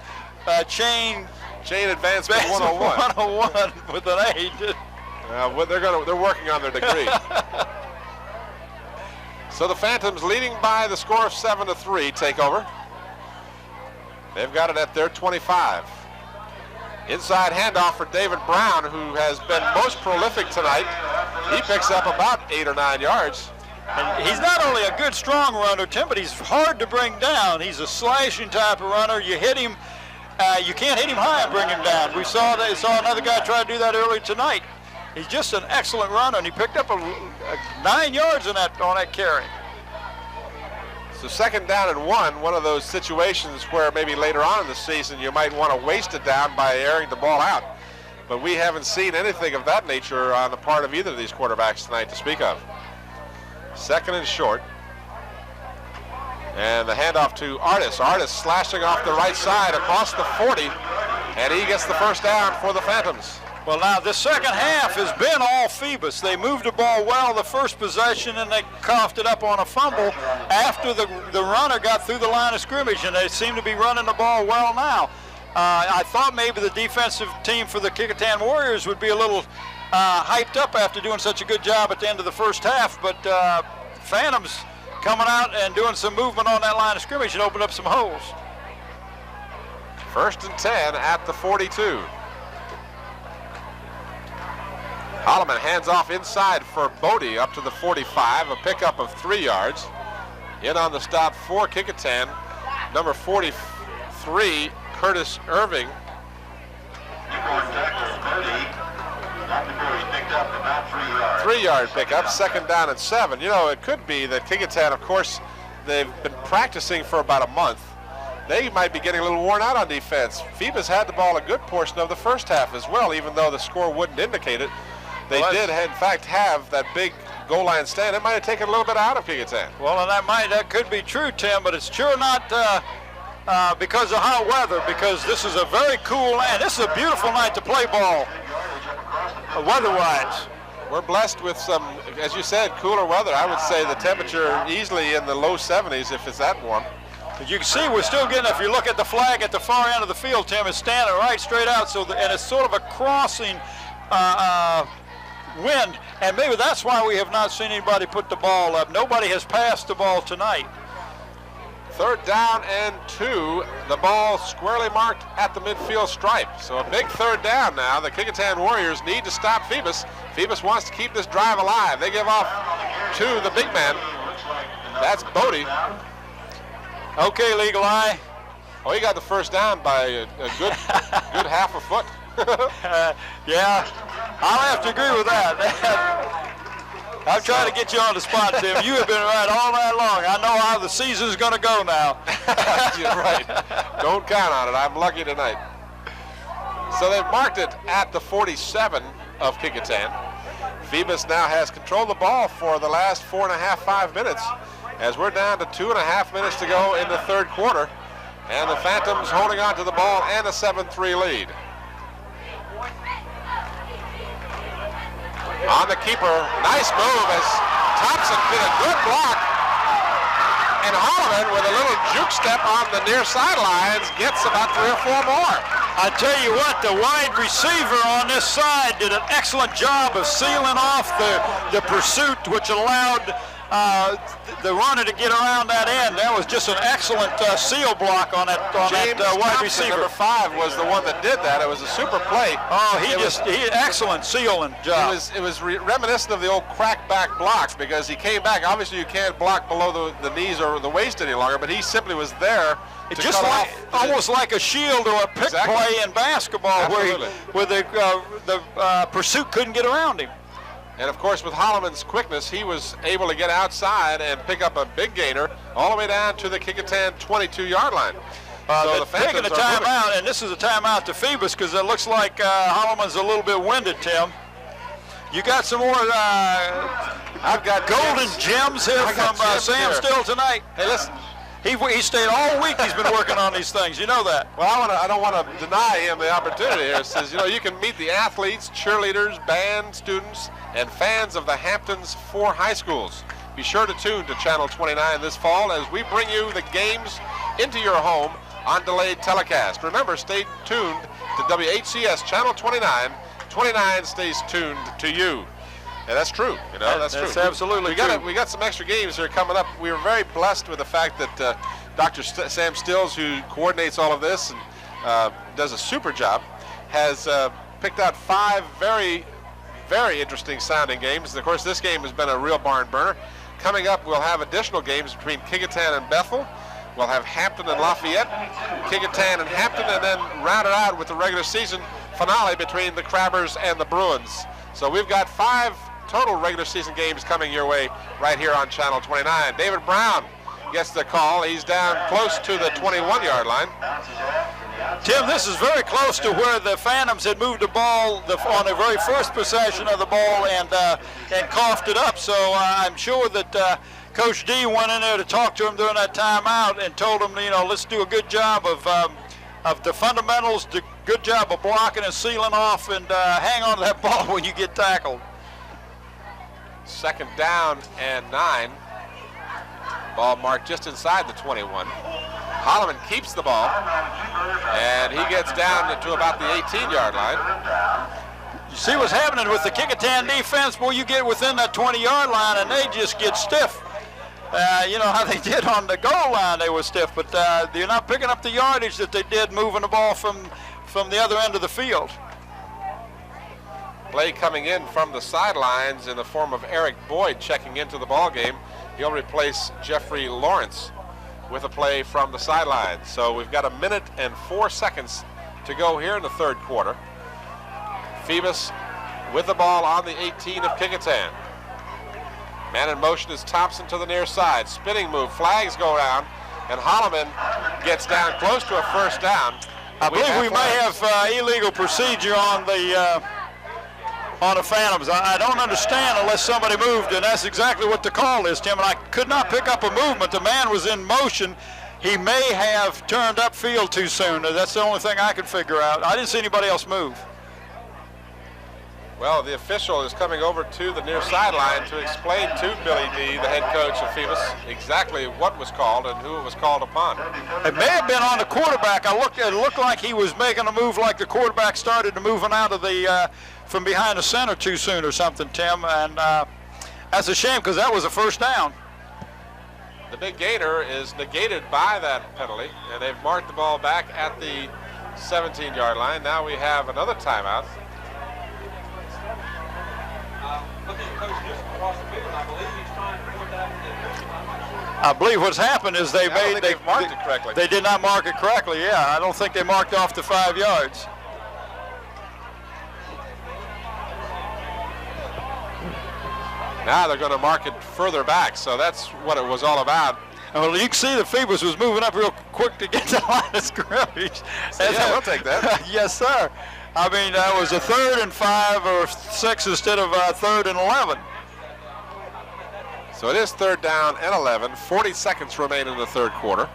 chain advancement 101 with an 8. They're working on their degree. So the Phantoms, leading by the score of 7-3, take over. They've got it at their 25. Inside handoff for David Brown, who has been most prolific tonight. He picks up about 8 or 9 yards. And he's not only a good, strong runner, Tim, but he's hard to bring down. He's a slashing type of runner. You hit him, you can't hit him high and bring him down. We saw another guy try to do that earlier tonight. He's just an excellent runner, and he picked up 9 yards on that carry. So 2nd down and 1 of those situations where maybe later on in the season you might want to waste it down by airing the ball out. But we haven't seen anything of that nature on the part of either of these quarterbacks tonight to speak of. 2nd and short. And the handoff to Artis. Artis slashing off the right side across the 40, and he gets the first down for the Phantoms. Well, now this second half has been all Phoebus. They moved the ball well the first possession, and they coughed it up on a fumble after the runner got through the line of scrimmage, and they seem to be running the ball well now. I thought maybe the defensive team for the Kecoughtan Warriors would be a little hyped up after doing such a good job at the end of the first half, but Phantoms coming out and doing some movement on that line of scrimmage and opened up some holes. 1st and 10 at the 42. Holloman hands off inside for Bodie up to the 45, a pickup of 3 yards. In on the stop for Kecoughtan, number 43, Curtis Irving. Picked up about 3 yards. 3-yard pickup, 2nd down and 7. You know, it could be that Kecoughtan, of course, they've been practicing for about a month. They might be getting a little worn out on defense. Phoebus had the ball a good portion of the first half as well, even though the score wouldn't indicate it. They did, in fact, have that big goal line stand. It might have taken a little bit out of Kecoughtan. Well, and that could be true, Tim, but it's sure not because of hot weather, because this is a very cool night. This is a beautiful night to play ball, weather-wise. We're blessed with some, as you said, cooler weather. I would say the temperature easily in the low 70s if it's that warm. But you can see we're still getting, if you look at the flag at the far end of the field, Tim, it's standing right straight out, and it's sort of a crossing wind, and maybe that's why we have not seen anybody put the ball up. Nobody has passed the ball tonight. 3rd down and 2. The ball squarely marked at the midfield stripe. So a big 3rd down now. The Kecoughtan Warriors need to stop Phoebus. Phoebus wants to keep this drive alive. They give off to the big man. That's Bodie. Okay, Legal Eye. Oh, he got the first down by a good half a foot. Yeah, I'll have to agree with that. I'm trying to get you on the spot, Tim. You have been right all night long. I know how the season's going to go now. You're right. Don't count on it. I'm lucky tonight. So they've marked it at the 47 of Kecoughtan. Phoebus now has controlled the ball for the last 4.5 minutes, as we're down to 2.5 minutes to go in the 3rd quarter, and the Phantoms holding on to the ball and a 7-3 lead. On the keeper, nice move as Thompson did a good block, and Holloman with a little juke step on the near sidelines gets about 3 or 4 more. I tell you what, the wide receiver on this side did an excellent job of sealing off the pursuit, which allowed the runner to get around that end. That was just an excellent seal block on that wide receiver. Number 5 was the one that did that. It was a super play. Oh, he excellent sealing job. It was reminiscent of the old crackback blocks, because he came back. Obviously, you can't block below the knees or the waist any longer, but he simply was there. Just like almost like a shield or a pick play in basketball. Absolutely. where the pursuit couldn't get around him. And of course, with Holloman's quickness, he was able to get outside and pick up a big gainer all the way down to the Kecoughtan 22-yard line. So the Phantoms taking a timeout, and this is a timeout to Phoebus, because it looks like Holloman's a little bit winded, Tim. You got some more I've got golden gems here from Sam Still tonight. Hey, listen. He stayed all week. He's been working on these things. You know that. Well, I don't want to deny him the opportunity here. It says, you can meet the athletes, cheerleaders, band students, and fans of the Hamptons 4 high schools. Be sure to tune to Channel 29 this fall as we bring you the games into your home on delayed telecast. Remember, stay tuned to WHCS Channel 29. 29 stays tuned to you. And that's true. You know, that's true. Absolutely true. We got some extra games here coming up. We were very blessed with the fact that Dr. Sam Stills, who coordinates all of this and does a super job, has picked out 5 very, very interesting sounding games. And of course, this game has been a real barn burner. Coming up, we'll have additional games between Kecoughtan and Bethel. We'll have Hampton and Lafayette, Kecoughtan and Hampton, and then round it out with the regular season finale between the Crabbers and the Bruins. So we've got 5 total regular season games coming your way right here on Channel 29. David Brown gets the call. He's down close to the 21-yard line. Tim, this is very close to where the Phantoms had moved the ball on the very first possession of the ball and coughed it up. So I'm sure that Coach D went in there to talk to him during that timeout and told him, you know, let's do a good job of the fundamentals, the good job of blocking and sealing off, and hang on to that ball when you get tackled. 2nd down and 9. Ball marked just inside the 21. Holloman keeps the ball, and he gets down to about the 18-yard line. You see what's happening with the Kecoughtan defense? Boy, you get within that 20-yard line, and they just get stiff. You know how they did on the goal line, they were stiff, but they're not picking up the yardage that they did moving the ball from the other end of the field. Play coming in from the sidelines in the form of Eric Boyd checking into the ball game. He'll replace Jeffrey Lawrence with a play from the sidelines. So we've got 1 minute and 4 seconds to go here in the 3rd quarter. Phoebus with the ball on the 18 of Kecoughtan. Man in motion is Thompson to the near side. Spinning move, flags go down, and Holloman gets down close to a 1st down. I believe we may have illegal procedure on the Phantoms. I don't understand unless somebody moved, and that's exactly what the call is, Tim. And I could not pick up a movement. The man was in motion. He may have turned upfield too soon. That's the only thing I can figure out. I didn't see anybody else move. Well, the official is coming over to the near sideline to explain to Billy D, the head coach of Phoebus, exactly what was called and who it was called upon. It may have been on the quarterback. It looked like he was making a move like the quarterback started moving out of the from behind the center too soon or something, Tim, and that's a shame because that was a 1st down. The big gainer is negated by that penalty, and they've marked the ball back at the 17-yard line. Now we have another timeout. I believe what's happened is they marked it correctly. They did not mark it correctly. Yeah, I don't think they marked off the 5 yards. Now they're going to mark it further back, so that's what it was all about. Well, you can see the Phoebus was moving up real quick to get to the line of scrimmage. So yeah, we'll take that. Yes, sir. I mean, that was a 3rd and 5 or 6 instead of 3rd and 11. So it is 3rd down and 11. 40 seconds remain in the 3rd quarter.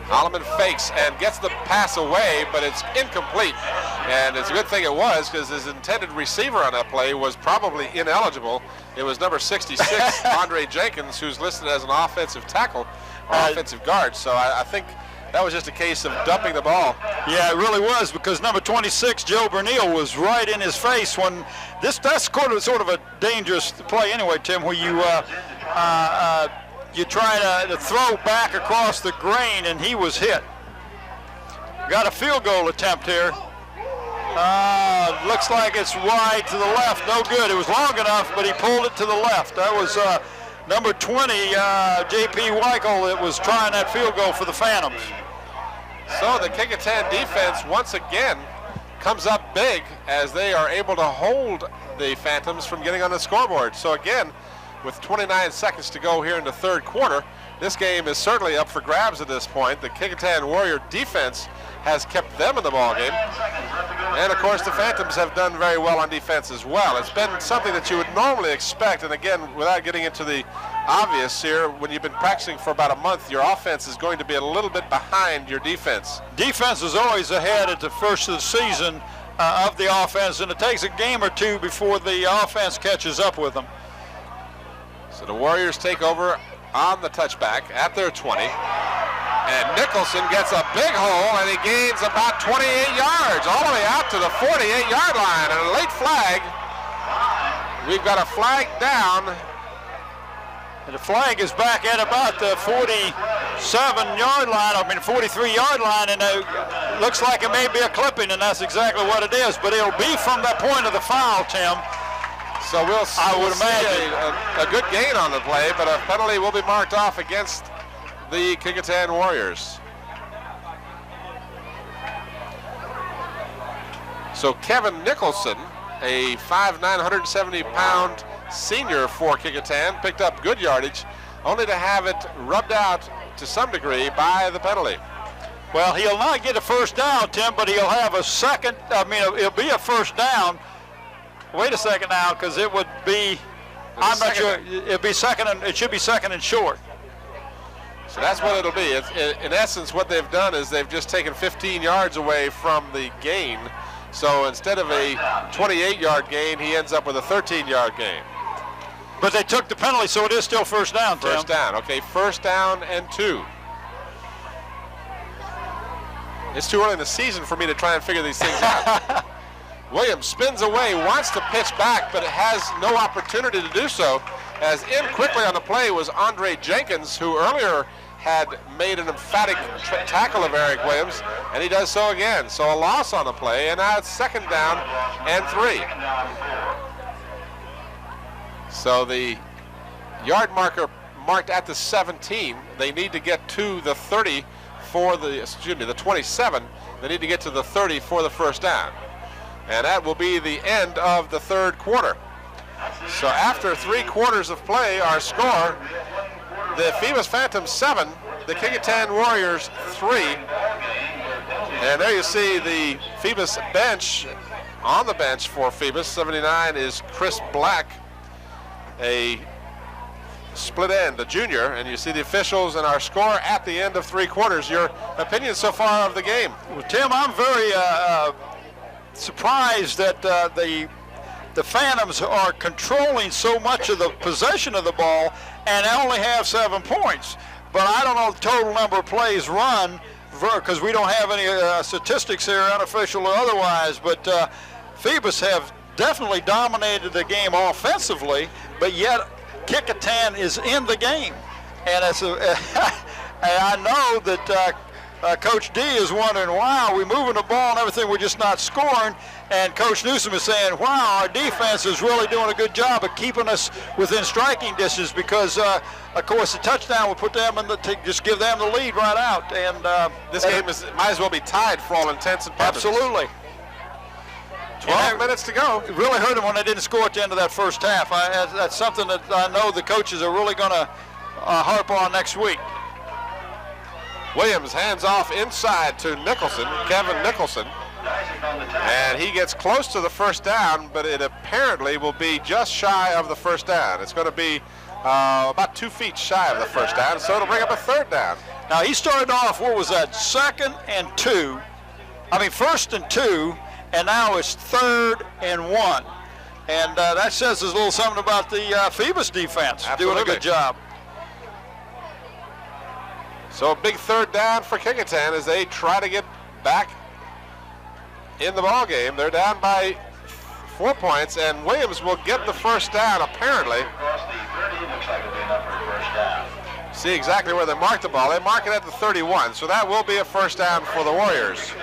Holloman fakes and gets the pass away, but it's incomplete. And it's a good thing it was, because his intended receiver on that play was probably ineligible. It was number 66, Andre Jenkins, who's listed as an offensive tackle, offensive guard. So I think that was just a case of dumping the ball. Yeah, it really was, because number 26, Joe Bernil, was right in his face when that's sort of a dangerous play anyway, Tim, where you try to throw back across the grain, and he was hit. Got a field goal attempt here. Looks like it's wide to the left. No good. It was long enough, but he pulled it to the left. That was number 20, J.P. Weichel, that was trying that field goal for the Phantoms. So the Kecoughtan defense once again comes up big as they are able to hold the Phantoms from getting on the scoreboard. So again, with 29 seconds to go here in the 3rd quarter, this game is certainly up for grabs at this point. The Kecoughtan Warrior defense has kept them in the ballgame. And of course, the Phantoms have done very well on defense as well. It's been something that you would normally expect, and again, without getting into the obvious here, when you've been practicing for about a month, your offense is going to be a little bit behind your defense. Defense is always ahead at the first of the season of the offense, and it takes a game or two before the offense catches up with them. So the Warriors take over on the touchback at their 20. And Nicholson gets a big hole, and he gains about 28 yards, all the way out to the 48-yard line. And a late flag. We've got a flag down. And the flag is back at about the 47-yard line, 43-yard line, and it looks like it may be a clipping, and that's exactly what it is. But it'll be from the point of the foul, Tim. So we'll imagine a good gain on the play, but a penalty will be marked off against the Kecoughtan Warriors. So Kevin Nicholson, a 5'9", 170-pound senior for Kecoughtan, picked up good yardage, only to have it rubbed out to some degree by the penalty. Well, he'll not get a first down, Tim, but he'll have a second. It'll be a first down. Wait a second now, because it would be, I'm not sure, it'd be second, and it should be second and short. So that's what it'll be. In essence, what they've done is they've just taken 15 yards away from the gain. So instead of a 28-yard gain, he ends up with a 13-yard gain. But they took the penalty, so it is still first down, Tim. First down, okay, first down and 2. It's too early in the season for me to try and figure these things out. Williams spins away, wants to pitch back, but has no opportunity to do so, as in quickly on the play was Andre Jenkins, who earlier had made an emphatic tackle of Eric Williams, and he does so again. So a loss on the play, and now it's second down and 3. So the yard marker marked at the 17. They need to get to the 30 for the 27. They need to get to the 30 for the first down. And that will be the end of the third quarter. So after 3 quarters of play, our score, the Phoebus Phantoms 7, the Kecoughtan Warriors 3. And there you see the Phoebus bench. On the bench for Phoebus, 79 is Chris Black, a split end, a junior, and you see the officials and our score at the end of 3 quarters. Your opinion so far of the game? Well, Tim, I'm very surprised that the Phantoms are controlling so much of the possession of the ball and only have 7 points. But I don't know the total number of plays run, because we don't have any statistics here, unofficial or otherwise, but Phoebus have definitely dominated the game offensively, but yet Kecoughtan is in the game. And I know that Coach D is wondering, wow, we're moving the ball and everything, we're just not scoring. And Coach Newsom is saying, wow, our defense is really doing a good job of keeping us within striking distance, because, of course, the touchdown will put them just give them the lead right out. And this game might as well be tied for all intents and purposes. Absolutely. 12 minutes to go. It really hurt them when they didn't score at the end of that first half. That's something that I know the coaches are really going to harp on next week. Williams hands off inside to Nicholson, Kevin Nicholson, and he gets close to the first down, but it apparently will be just shy of the first down. It's going to be about 2 feet shy of the first down, so it'll bring up a third down. Now he started off, what was that, first and 2, and now it's 3rd and 1. And that says there's a little something about the Phoebus defense. Absolutely. Doing a good job. So a big third down for Kecoughtan as they try to get back in the ball game. They're down by 4 points, and Williams will get the first down apparently. See exactly where they mark the ball. They mark it at the 31, so that will be a first down for the Warriors.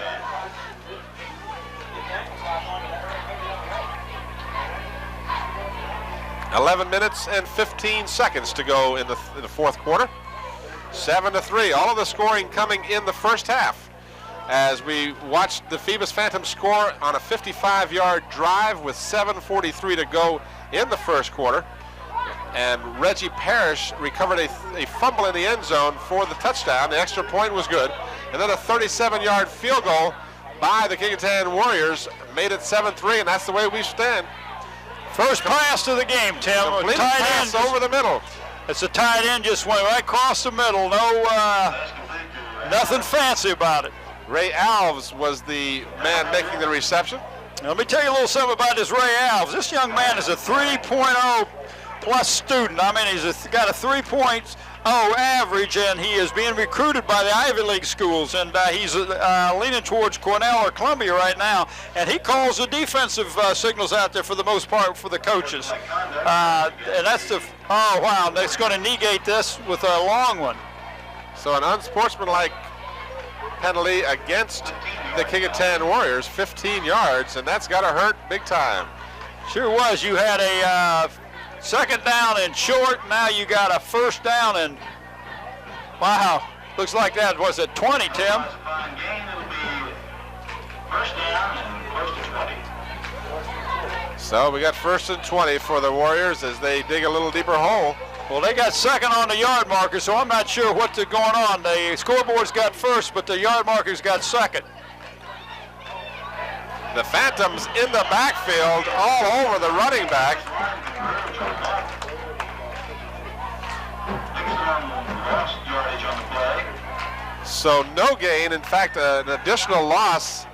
$11 minutes and 15 seconds to go in the fourth quarter. 7-3. All of the scoring coming in the first half, as we watched the Phoebus Phantoms score on a 55-yard drive with 7:43 to go in the first quarter. And Reggie Parrish recovered a fumble in the end zone for the touchdown. The extra point was good. And then a 37-yard field goal by the Kecoughtan Warriors made it 7-3, and that's the way we stand. First pass to the game, Tim. Complete pass over the middle. It's a tight end, just went right across the middle. Nothing fancy about it. Ray Alves was the man making the reception. Let me tell you a little something about this Ray Alves. This young man is a 3.0 plus student. I mean, he's got a 3 points average, and he is being recruited by the Ivy League schools, and he's leaning towards Cornell or Columbia right now, and he calls the defensive signals out there for the most part for the coaches. And that's the, oh wow, that's going to negate this with a long one. So an unsportsmanlike penalty against the Kecoughtan Warriors, 15 yards, and that's got to hurt big time. Sure was. You had a second down and short. Now you got a first down and wow, looks like that was at 20, Tim. So we got 1st and 20 for the Warriors as they dig a little deeper hole. Well, they got second on the yard marker, so I'm not sure what's going on. The scoreboard's got first, but the yard marker's got second. The Phantoms in the backfield, all over the running back. So no gain, in fact, an additional loss.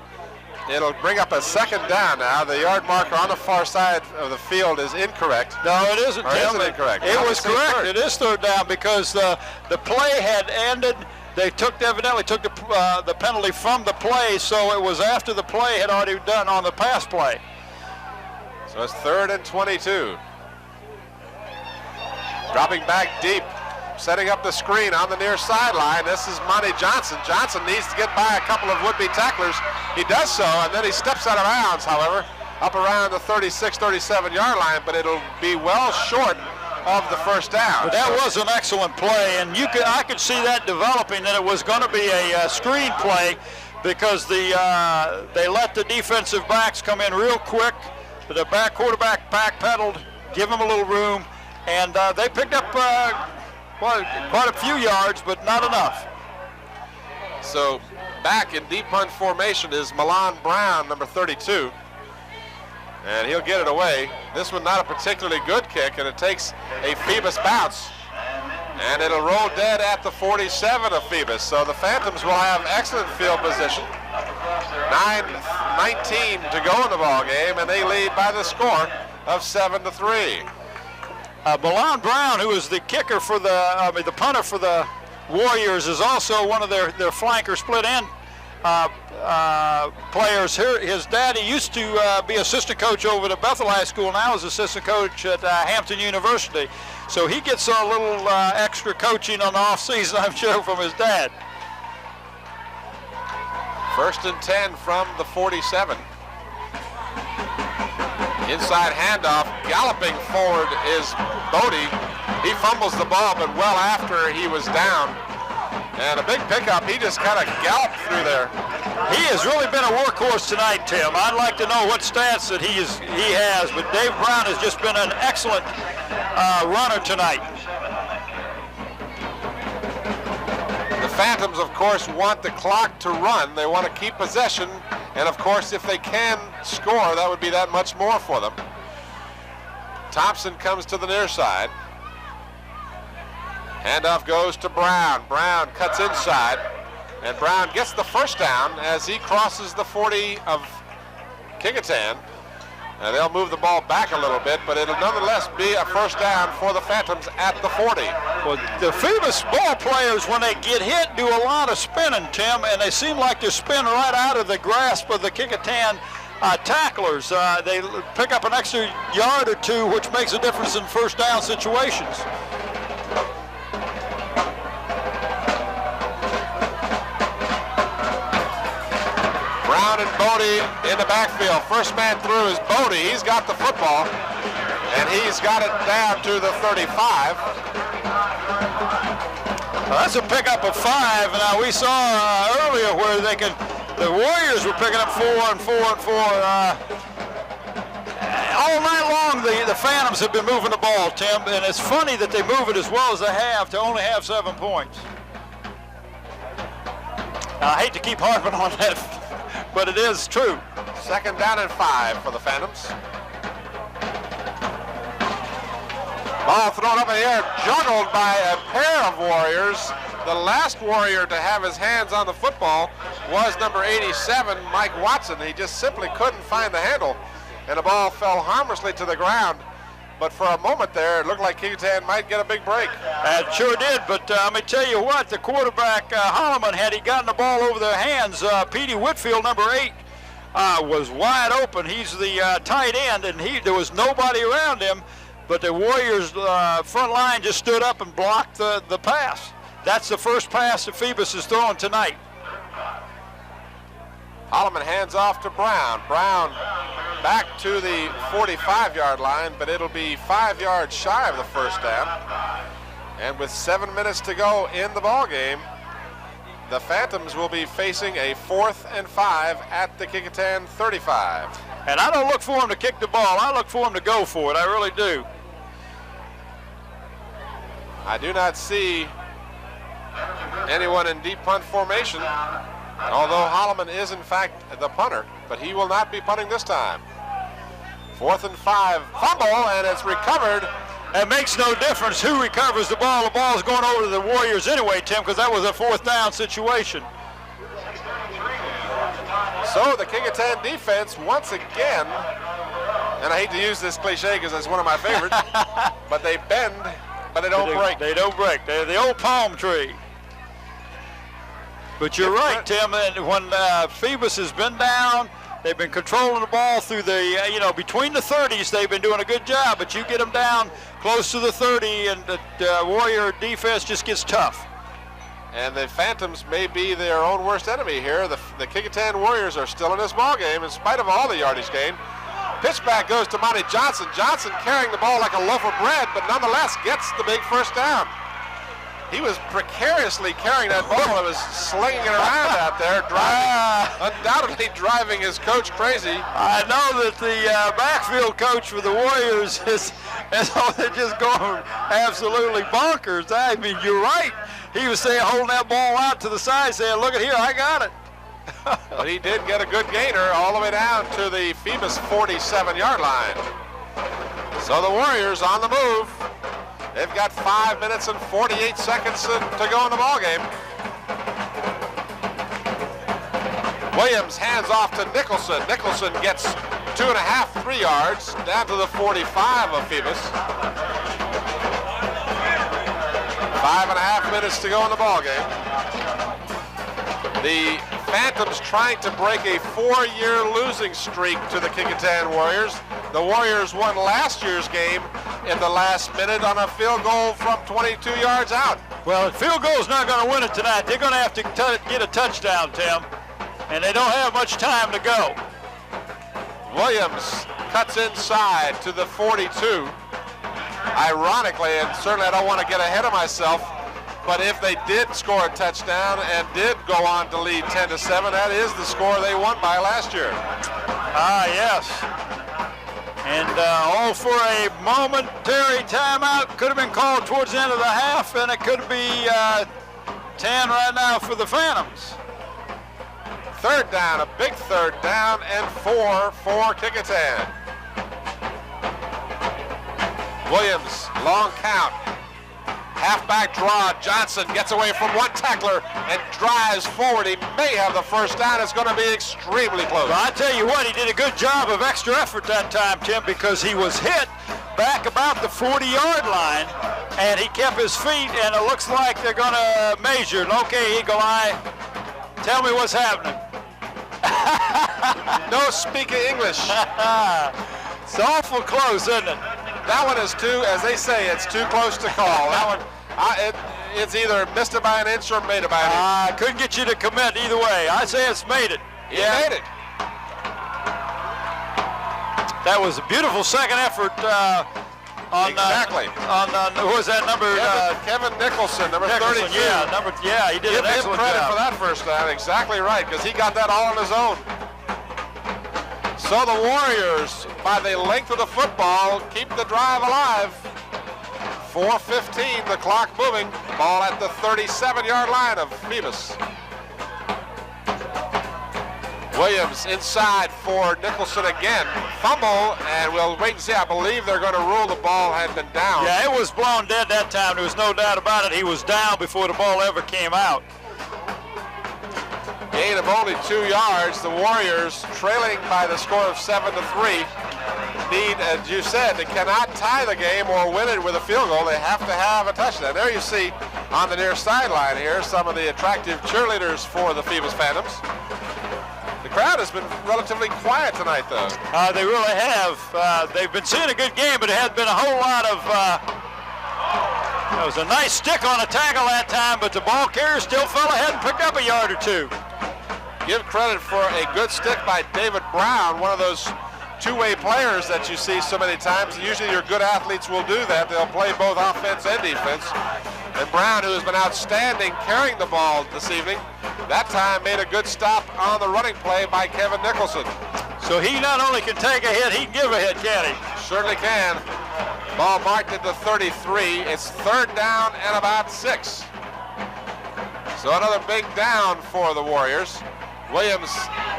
It'll bring up a second down now. The yard marker on the far side of the field is incorrect. No, it isn't, or Tim. Is it incorrect? It was correct. Third. It is third down because the play had ended. They evidently took the penalty from the play, so it was after the play had already done on the pass play. So it's 3rd and 22. Dropping back deep, setting up the screen on the near sideline. This is Monty Johnson. Johnson needs to get by a couple of would-be tacklers. He does so, and then he steps out of bounds, however, up around the 36, 37-yard line, but it'll be well short of the first down. But that was an excellent play, and I could see that developing, that it was going to be a screen play because they let the defensive backs come in real quick. The quarterback backpedaled, give them a little room, and they picked up quite a few yards, but not enough. So back in deep punt formation is Milan Brown, number 32. And he'll get it away. This one not a particularly good kick, and it takes a Phoebus bounce. And it'll roll dead at the 47 of Phoebus. So the Phantoms will have excellent field position. 9:19 to go in the ball game, and they lead by the score of 7-3. Milan Brown, who is the kicker for the punter for the Warriors, is also one of their flanker split end players. His daddy used to be assistant coach over at Bethel High School, now is assistant coach at Hampton University. So he gets a little extra coaching on the off season, I'm sure, from his dad. 1st and 10 from the 47. Inside handoff, galloping forward is Bodie. He fumbles the ball, but well after he was down. And a big pickup, he just kind of galloped through there. He has really been a workhorse tonight, Tim. I'd like to know what stats that he has, but Dave Brown has just been an excellent runner tonight. The Phantoms, of course, want the clock to run. They want to keep possession, and of course, if they can score, that would be that much more for them. Thompson comes to the near side. Handoff goes to Brown. Brown cuts inside, and Brown gets the first down as he crosses the 40 of Kecoughtan. And they'll move the ball back a little bit, but it'll nonetheless be a first down for the Phantoms at the 40. Well, the Phoebus ball players, when they get hit, do a lot of spinning, Tim, and they seem like they're spinning right out of the grasp of the Kecoughtan tacklers. They pick up an extra yard or two, which makes a difference in first down situations. Brown and Bodie in the backfield. First man through is Bodie. He's got the football, and he's got it down to the 35. Well, that's a pickup of 5. Now we saw earlier where the Warriors were picking up 4 and 4 and 4. All night long, the Phantoms have been moving the ball, Tim, and it's funny that they move it as well as they have to only have 7 points. Now, I hate to keep harping on that, but it is true. 2nd down and 5 for the Phantoms. Ball thrown up in the air, juggled by a pair of Warriors. The last Warrior to have his hands on the football was number 87, Mike Watson. He just simply couldn't find the handle, and the ball fell harmlessly to the ground but for a moment there, it looked like Kecoughtan might get a big break. It sure did, but let me tell you what, the quarterback, Holloman, had he gotten the ball over their hands, Petey Whitfield, number 8, was wide open. He's the tight end, and there was nobody around him, but the Warriors' front line just stood up and blocked the pass. That's the first pass that Phoebus is throwing tonight. Holloman hands off to Brown. Brown back to the 45-yard line, but it'll be 5 yards shy of the first down. And with 7 minutes to go in the ball game, the Phantoms will be facing a 4th and 5 at the Kecoughtan 35. And I don't look for him to kick the ball. I look for him to go for it. I really do. I do not see anyone in deep punt formation, although Holloman is in fact the punter, but he will not be punting this time. 4th and 5, fumble, and it's recovered. It makes no difference who recovers the ball. The ball's going over to the Warriors anyway, Tim, because that was a 4th down situation. So the Kecoughtan defense once again, and I hate to use this cliche because it's one of my favorites, but they bend, but they don't break. They don't break. They're the old palm tree. But you're right, Tim, and when Phoebus has been down, they've been controlling the ball through the, between the 30s, they've been doing a good job, but you get them down close to the 30, and the Warrior defense just gets tough. And the Phantoms may be their own worst enemy here. The Kecoughtan Warriors are still in this ball game in spite of all the yardage gain. Pitch back goes to Monty Johnson. Johnson carrying the ball like a loaf of bread, but nonetheless gets the big first down. He was precariously carrying that ball and was slinging it around out there, undoubtedly driving his coach crazy. I know that the backfield coach for the Warriors is just going absolutely bonkers. I mean, you're right. He was saying, holding that ball out to the side, saying, look at here, I got it. But he did get a good gainer all the way down to the Phoebus 47-yard line. So the Warriors on the move. They've got 5 minutes and 48 seconds to go in the ball game. Williams hands off to Nicholson. Nicholson gets 2.5, 3 yards down to the 45 of Phoebus. 5.5 minutes to go in the ball game. The Phantoms trying to break a 4-year losing streak to the Kecoughtan Warriors. The Warriors won last year's game in the last minute on a field goal from 22 yards out. Well, the field goal's not going to win it tonight. They're going to have to get a touchdown, Tim, and they don't have much time to go. Williams cuts inside to the 42. Ironically, and certainly I don't want to get ahead of myself, but if they did score a touchdown and did go on to lead 10-7, that is the score they won by last year. Ah, yes. And all for a momentary timeout. Could have been called towards the end of the half, and it could be 10 right now for the Phantoms. 3rd down, a big 3rd down, and 4 for Kecoughtan. Williams, long count. Halfback draw. Johnson gets away from one tackler and drives forward. He may have the first down. It's going to be extremely close. Well, I tell you what, he did a good job of extra effort that time, Tim, because he was hit back about the 40-yard line, and he kept his feet, and it looks like they're going to measure. Okay, Eagle Eye, tell me what's happening. No speaking English. It's awful close, isn't it? That one is too, as they say, it's too close to call. That one, it's either missed it by an inch or made it by an inch. I couldn't get you to commit either way. I say it's made it. He made it. That was a beautiful second effort exactly. Who was that number? Kevin Nicholson, number 32. Yeah, he did an excellent job. Give him credit for that first down. Exactly right, because he got that all on his own. So the Warriors, by the length of the football, keep the drive alive. 4:15, the clock moving. Ball at the 37-yard line of Phoebus. Williams inside for Nicholson again. Fumble, and we'll wait and see. I believe they're going to rule the ball had been down. Yeah, it was blown dead that time. There was no doubt about it. He was down before the ball ever came out. Gain of only 2 yards. The Warriors trailing by the score of 7-3. need, as you said, they cannot tie the game or win it with a field goal. They have to have a touchdown. There you see on the near sideline here some of the attractive cheerleaders for the Phoebus Phantoms. The crowd has been relatively quiet tonight, though. They really have. They've been seeing a good game, but it has been a whole lot of... It was a nice stick on a tackle that time, but the ball carrier still fell ahead and picked up a yard or two. Give credit for a good stick by David Brown, one of those two-way players that you see so many times. Usually your good athletes will do that. They'll play both offense and defense. And Brown, who has been outstanding carrying the ball this evening, that time made a good stop on the running play by Kevin Nicholson. So he not only can take a hit, he can give a hit, can he? Certainly can. Ball marked at the 33. It's third down and about 6. So another big down for the Warriors. Williams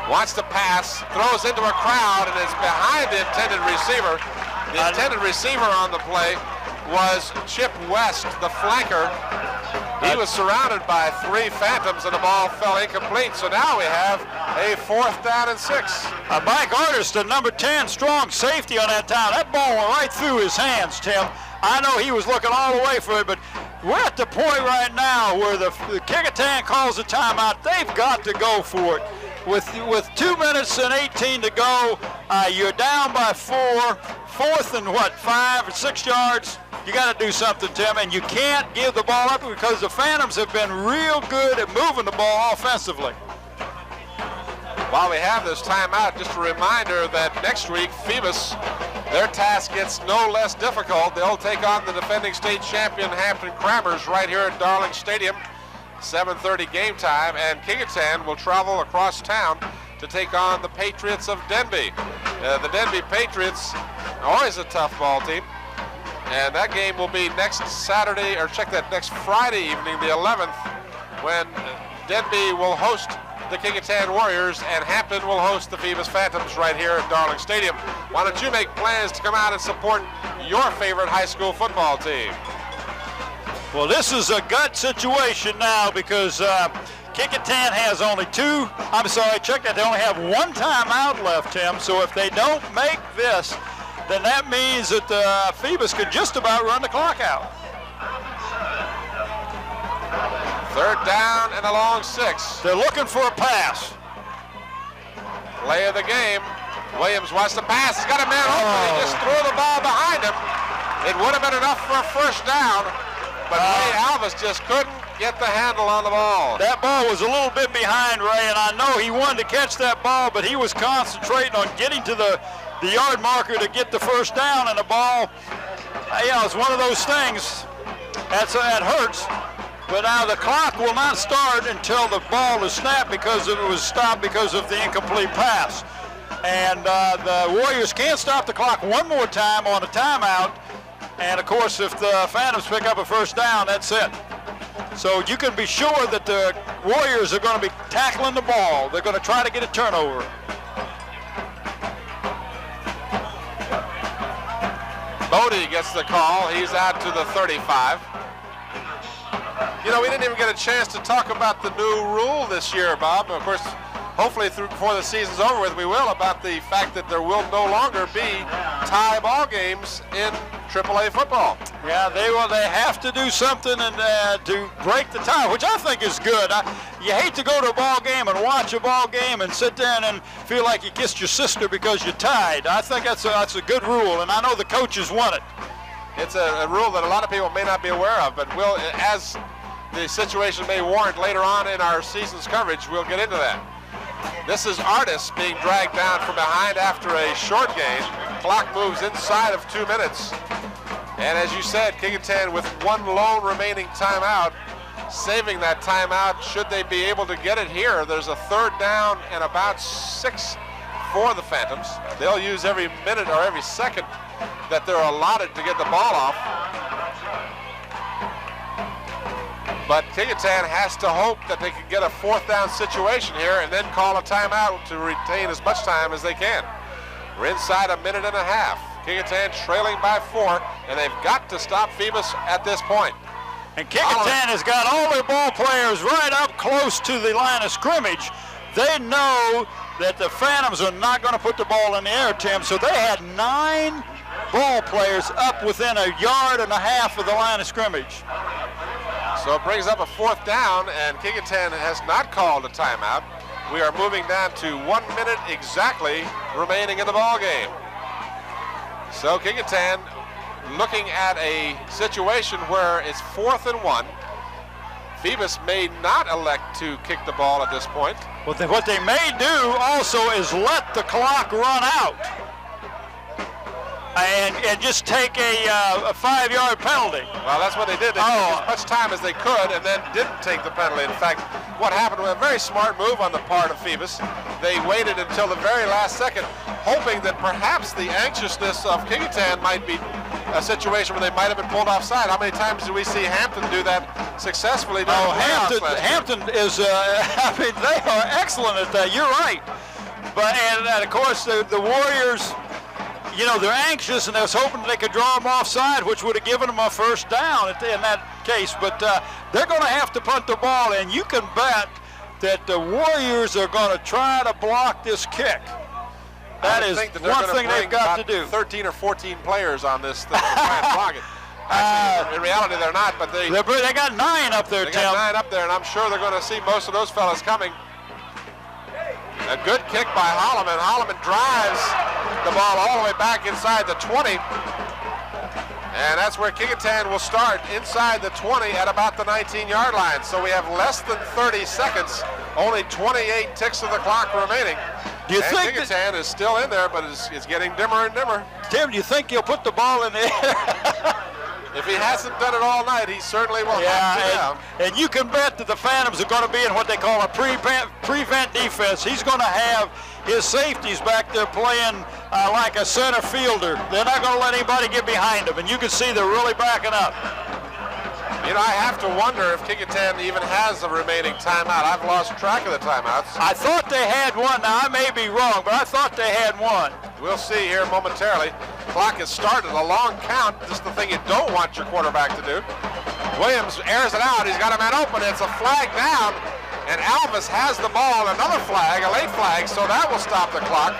wants to pass, throws into a crowd, and is behind the intended receiver. The intended receiver on the play was Chip West, the flanker. He was surrounded by 3 Phantoms, and the ball fell incomplete. So now we have a 4th down and 6. Mike Artist, the number 10 strong safety on that time. That ball went right through his hands, Tim. I know he was looking all the way for it, but we're at the point right now where the Kecoughtan calls a timeout. They've got to go for it. With 2 minutes and 18 to go, you're down by 4. 4th and 5 or 6 yards. You got to do something, Tim, and you can't give the ball up because the Phantoms have been real good at moving the ball offensively. While we have this timeout, just a reminder that next week, Phoebus, their task gets no less difficult. They'll take on the defending state champion Hampton Crammers right here at Darling Stadium, 7:30 game time, and Kecoughtan will travel across town to take on the Patriots of Denby. The Denby Patriots, always a tough ball team, and that game will be next Saturday, or check that, next Friday evening, the 11th, when Denby will host the Kecoughtan Warriors and Hampton will host the Phoebus Phantoms right here at Darling Stadium. Why don't you make plans to come out and support your favorite high school football team? Well, this is a gut situation now because Kecoughtan has only check that, they only have 1 timeout left, Tim. So if they don't make this, then that means that Phoebus could just about run the clock out. 3rd down and a long 6. They're looking for a pass. Play of the game. Williams wants to pass. He's got a man open. He just threw the ball behind him. It would have been enough for a 1st down, but Ray Alvis just couldn't get the handle on the ball. That ball was a little bit behind Ray, and I know he wanted to catch that ball, but he was concentrating on getting to the yard marker to get the 1st down, and the ball, it's one of those things. That hurts. But now the clock will not start until the ball is snapped because it was stopped because of the incomplete pass. And the Warriors can't stop the clock one more time on a timeout. And of course, if the Phantoms pick up a 1st down, that's it. So you can be sure that the Warriors are going to be tackling the ball. They're going to try to get a turnover. Bodie gets the call. He's out to the 35. You know, we didn't even get a chance to talk about the new rule this year, Bob. Of course, hopefully before the season's over with, we will, about the fact that there will no longer be tie ball games in AAA football. Yeah, they have to do something and to break the tie, which I think is good. You hate to go to a ball game and watch a ball game and sit there and feel like you kissed your sister because you're tied. I think that's a good rule, and I know the coaches want it. It's a rule that a lot of people may not be aware of, but as the situation may warrant later on in our season's coverage, we'll get into that. This is Artis being dragged down from behind after a short gain. Clock moves inside of 2 minutes. And as you said, Kecoughtan with 1 lone remaining timeout, saving that timeout should they be able to get it here. There's a 3rd down and about 6 for the Phantoms. They'll use every minute or every second that they're allotted to get the ball off. But Kecoughtan has to hope that they can get a 4th down situation here and then call a timeout to retain as much time as they can. We're inside a minute and a half. Kecoughtan trailing by 4, and they've got to stop Phoebus at this point. And Kecoughtan has got all their ball players right up close to the line of scrimmage. They know that the Phantoms are not going to put the ball in the air, Tim. So they had 9 ball players up within 1.5 yards of the line of scrimmage. So it brings up a 4th down, and Kecoughtan has not called a timeout. We are moving down to 1 minute exactly remaining in the ball game. So Kecoughtan looking at a situation where it's 4th and 1. Phoebus may not elect to kick the ball at this point. Well, what they may do also is let the clock run out and just take a 5-yard penalty. Well, that's what they did. They took as much time as they could and then didn't take the penalty. In fact, what happened was a very smart move on the part of Phoebus. They waited until the very last second, hoping that perhaps the anxiousness of Kecoughtan might be a situation where they might have been pulled offside. How many times do we see Hampton do that successfully? Hampton is, I mean, they are excellent at that. You're right. But, and of course, the Warriors, you know, they're anxious, and they was hoping they could draw them offside, which would have given them a 1st down in that case. But they're going to have to punt the ball, and you can bet that the Warriors are going to try to block this kick. That is one thing they've got to do. 13 or 14 players on this thing to try and block it. Actually, in reality, they're not, but they got 9 up there, Tim. They got 9 up there, and I'm sure they're going to see most of those fellas coming. A good kick by Holloman. Holloman drives the ball all the way back inside the 20. And that's where Kecoughtan will start, inside the 20 at about the 19-yard line. So we have less than 30 seconds, only 28 ticks of the clock remaining. Do you think Kecoughtan is still in there, but it's getting dimmer and dimmer. Tim, do you think he'll put the ball in the air? If he hasn't done it all night, he certainly will have to now. And you can bet that the Phantoms are going to be in what they call a prevent defense. He's going to have his safeties back there playing like a center fielder. They're not going to let anybody get behind him, and you can see they're really backing up. You know, I have to wonder if Kecoughtan even has a remaining timeout. I've lost track of the timeouts. I thought they had one. Now, I may be wrong, but I thought they had one. We'll see here momentarily. Clock has started. A long count. This is the thing you don't want your quarterback to do. Williams airs it out. He's got a man open. It's a flag down, and Alvis has the ball. Another flag, a late flag, so that will stop the clock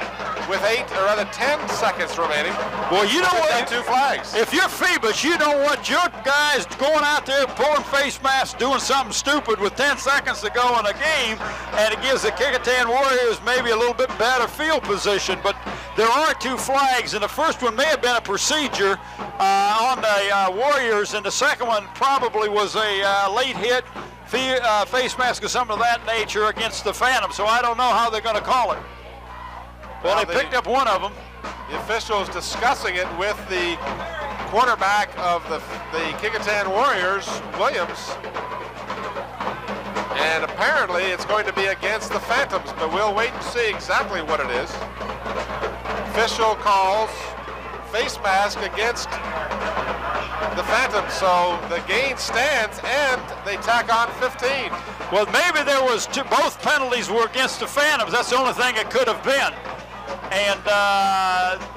with 10 seconds remaining. Well, you know what? 2 flags. If you're Phoebus, you don't want your guys going out there pulling face masks, doing something stupid with 10 seconds to go in a game, and it gives the Kecoughtan Warriors maybe a little bit better field position. But there are 2 flags, and the first one may have been a procedure on the Warriors, and the second one probably was a late hit, face mask or something of that nature against the Phantoms. So I don't know how they're going to call it. Well, they picked up one of them. The officials discussing it with the quarterback of the Kecoughtan Warriors, Williams. And apparently it's going to be against the Phantoms, but we'll wait and see exactly what it is. Official calls face mask against the Phantoms, so the gain stands and they tack on 15. Well, maybe there was both penalties were against the Phantoms. That's the only thing it could have been. And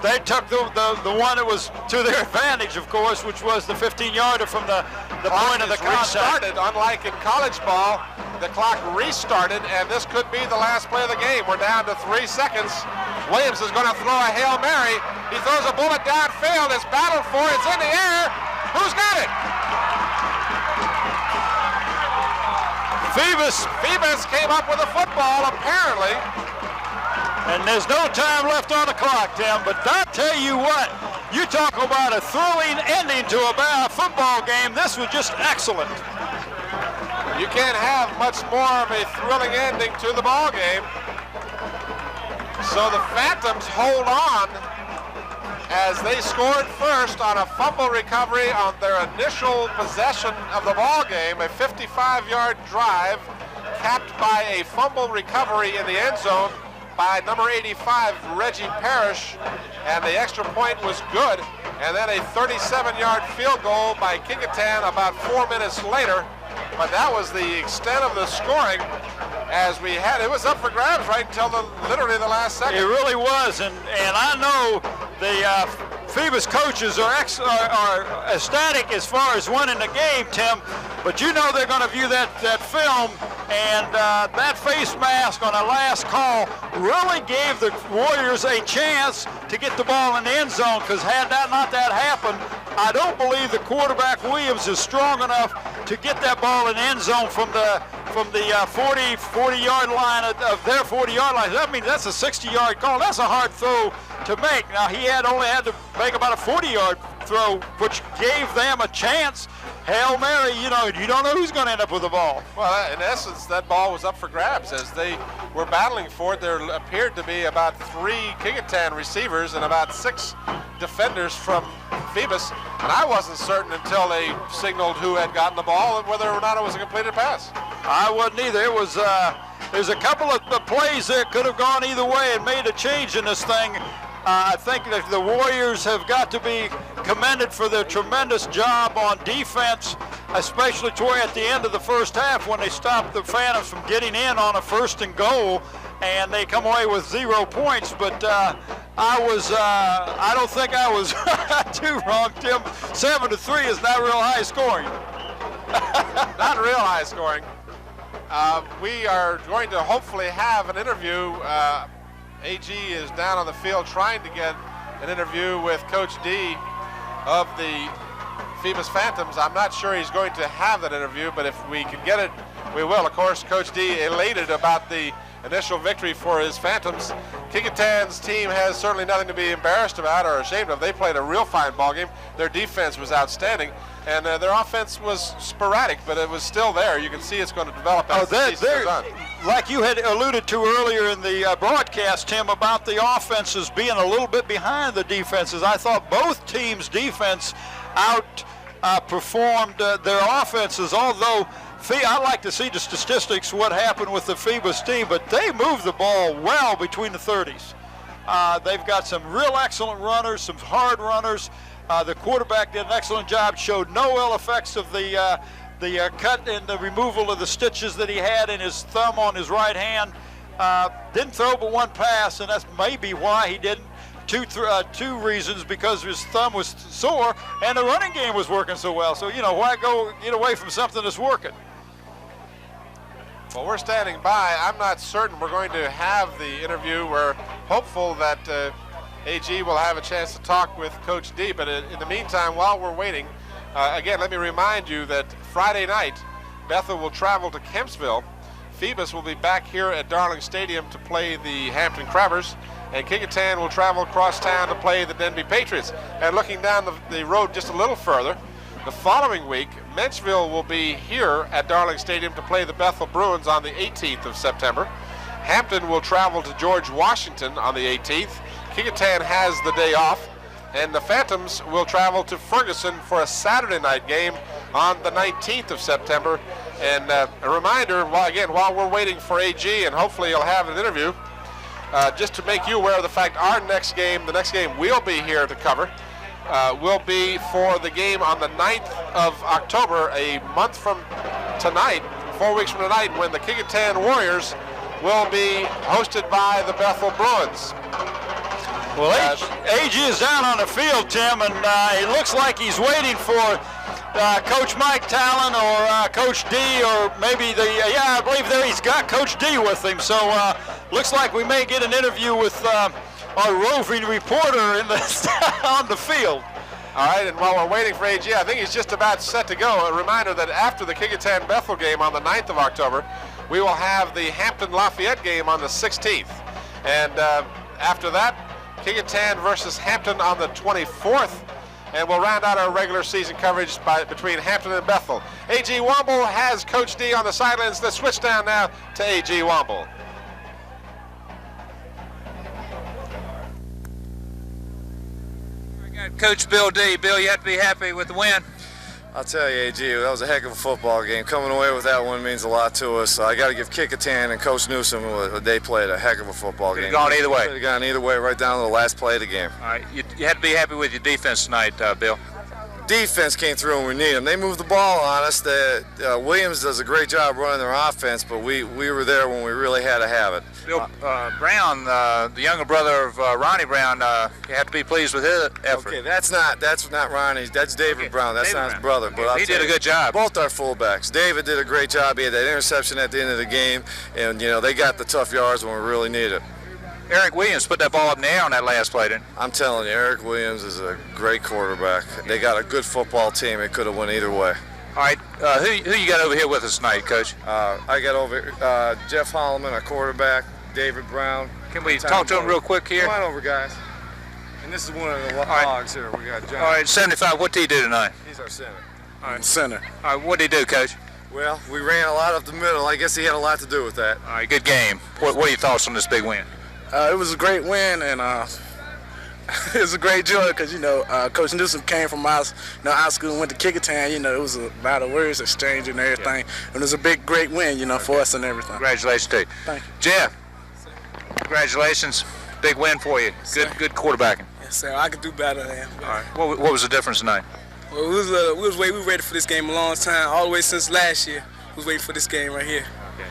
they took the one that was to their advantage, of course, which was the 15-yarder from the point of the contact. Restarted, unlike in college ball, the clock restarted, and this could be the last play of the game. We're down to 3 seconds. Williams is going to throw a Hail Mary. He throws a bullet downfield. It's battled for. It's in the air. Who's got it? Phoebus came up with a football, apparently. And there's no time left on the clock, Tim, but I'll tell you what, you talk about a thrilling ending to a football game. This was just excellent. You can't have much more of a thrilling ending to the ball game. So the Phantoms hold on as they scored first on a fumble recovery on their initial possession of the ball game, a 55-yard drive capped by a fumble recovery in the end zone by number 85, Reggie Parrish, and the extra point was good. And then a 37-yard field goal by Kecoughtan about 4 minutes later. But that was the extent of the scoring as we had. It was up for grabs right until literally the last second. It really was, and I know the Phoebus coaches are ecstatic as far as winning the game, Tim, but you know they're going to view that film, and that face mask on a last call really gave the Warriors a chance to get the ball in the end zone, because had that not happened, I don't believe the quarterback Williams is strong enough to get that ball in the end zone from the 40-yard line of their 40-yard line. I mean, that's a 60-yard call. That's a hard throw to make. Now, he only had to make about a 40-yard throw, which gave them a chance. Hail Mary, you don't know who's going to end up with the ball. Well, in essence, that ball was up for grabs as they were battling for it. There appeared to be about 3 Kecoughtan receivers and about 6 defenders from Phoebus, and I wasn't certain until they signaled who had gotten the ball and whether or not it was a completed pass. I wasn't either. It was there's a couple of plays that could have gone either way and made a change in this thing. I think that the Warriors have got to be commended for their tremendous job on defense, especially toward at the end of the first half when they stopped the Phantoms from getting in on a 1st and goal, and they come away with 0 points. But I don't think I was too wrong, Tim. 7-3 is not real high scoring. Not real high scoring. We are going to hopefully have an interview. AG is down on the field trying to get an interview with Coach D of the Phoebus Phantoms. I'm not sure he's going to have that interview, but if we can get it, we will. Of course, Coach D elated about the initial victory for his Phantoms. Kecoughtan's team has certainly nothing to be embarrassed about or ashamed of. They played a real fine ball game. Their defense was outstanding, and their offense was sporadic, but it was still there. You can see it's going to develop as the season goes on. Like you had alluded to earlier in the broadcast, Tim, about the offenses being a little bit behind the defenses. I thought both teams' defense outperformed their offenses, although I like to see the statistics, what happened with the Phoebus team, but they moved the ball well between the 30s. They've got some real excellent runners, some hard runners. The quarterback did an excellent job, showed no ill effects of the cut and the removal of the stitches that he had in his thumb on his right hand. Didn't throw but 1 pass, and that's maybe why he didn't. Two reasons, because his thumb was sore and the running game was working so well. So, why get away from something that's working? Well, we're standing by. I'm not certain we're going to have the interview. We're hopeful that AG will have a chance to talk with Coach D, but in the meantime, while we're waiting, again, let me remind you that Friday night, Bethel will travel to Kempsville. Phoebus will be back here at Darling Stadium to play the Hampton Crabbers, and Kecoughtan will travel across town to play the Denby Patriots. And looking down the road just a little further, the following week, Menchville will be here at Darling Stadium to play the Bethel Bruins on the 18th of September. Hampton will travel to George Washington on the 18th. Kecoughtan has the day off, and the Phantoms will travel to Ferguson for a Saturday night game on the 19th of September. And a reminder, while we're waiting for AG, and hopefully he'll have an interview, just to make you aware of the fact the next game we'll be here to cover, will be for the game on the 9th of October, a month from tonight, 4 weeks from tonight, when the Kecoughtan Warriors will be hosted by the Bethel Bruins. Well, AG is down on the field, Tim, and it looks like he's waiting for Coach Mike Talon or Coach D, or maybe I believe he's got Coach D with him. So looks like we may get an interview with our roving reporter on the field. All right, and while we're waiting for AG, I think he's just about set to go. A reminder that after the Kecoughtan Bethel game on the 9th of October, we will have the Hampton Lafayette game on the 16th. And after that, Kecoughtan versus Hampton on the 24th. And we'll round out our regular season coverage between Hampton and Bethel. A.G. Womble has Coach D on the sidelines. Let's switch down now to A.G. Womble. I got Coach Bill D. Bill, you have to be happy with the win. I'll tell you, AG, that was a heck of a football game. Coming away with that one means a lot to us. I got to give Kecoughtan and Coach Newsom, they played a heck of a football game. Could have gone either way. Could have gone either way, right down to the last play of the game. All right, you had to be happy with your defense tonight, Bill. defense came through when we needed them. They moved the ball on us. Williams does a great job running their offense, but we were there when we really had to have it. Bill Brown, the younger brother of Ronnie Brown, you have to be pleased with his effort. Okay, that's not Ronnie. That's David Brown. That's not his brother. But he did a good job. Both our fullbacks. David did a great job. He had that interception at the end of the game, and they got the tough yards when we really needed it. Eric Williams put that ball up in the air on that last play, didn't he? I'm telling you, Eric Williams is a great quarterback. They got a good football team. It could have went either way. All right, who you got over here with us tonight, Coach? I got over Jeff Holloman, our quarterback, David Brown. Can we talk to him real quick here? Come on over, guys. And this is one of the hogs here. We got John. All right, 75, what did he do tonight? He's our center. All right, center. All right, what did he do, Coach? Well, we ran a lot up the middle. I guess he had a lot to do with that. All right, good game. What are your thoughts on this big win? It was a great win, and it was a great joy because, Coach Newsom came from our school and went to Kecoughtan. It was a lot of words exchange and everything. Yeah. And it was a great win, for us and everything. Congratulations to you. Thank you. Jeff, congratulations. Big win for you. Good quarterbacking. Yes, sir. I could do better than him. All right. What was the difference tonight? Well, we was ready for this game a long time, all the way since last year. We was waiting for this game right here. Okay.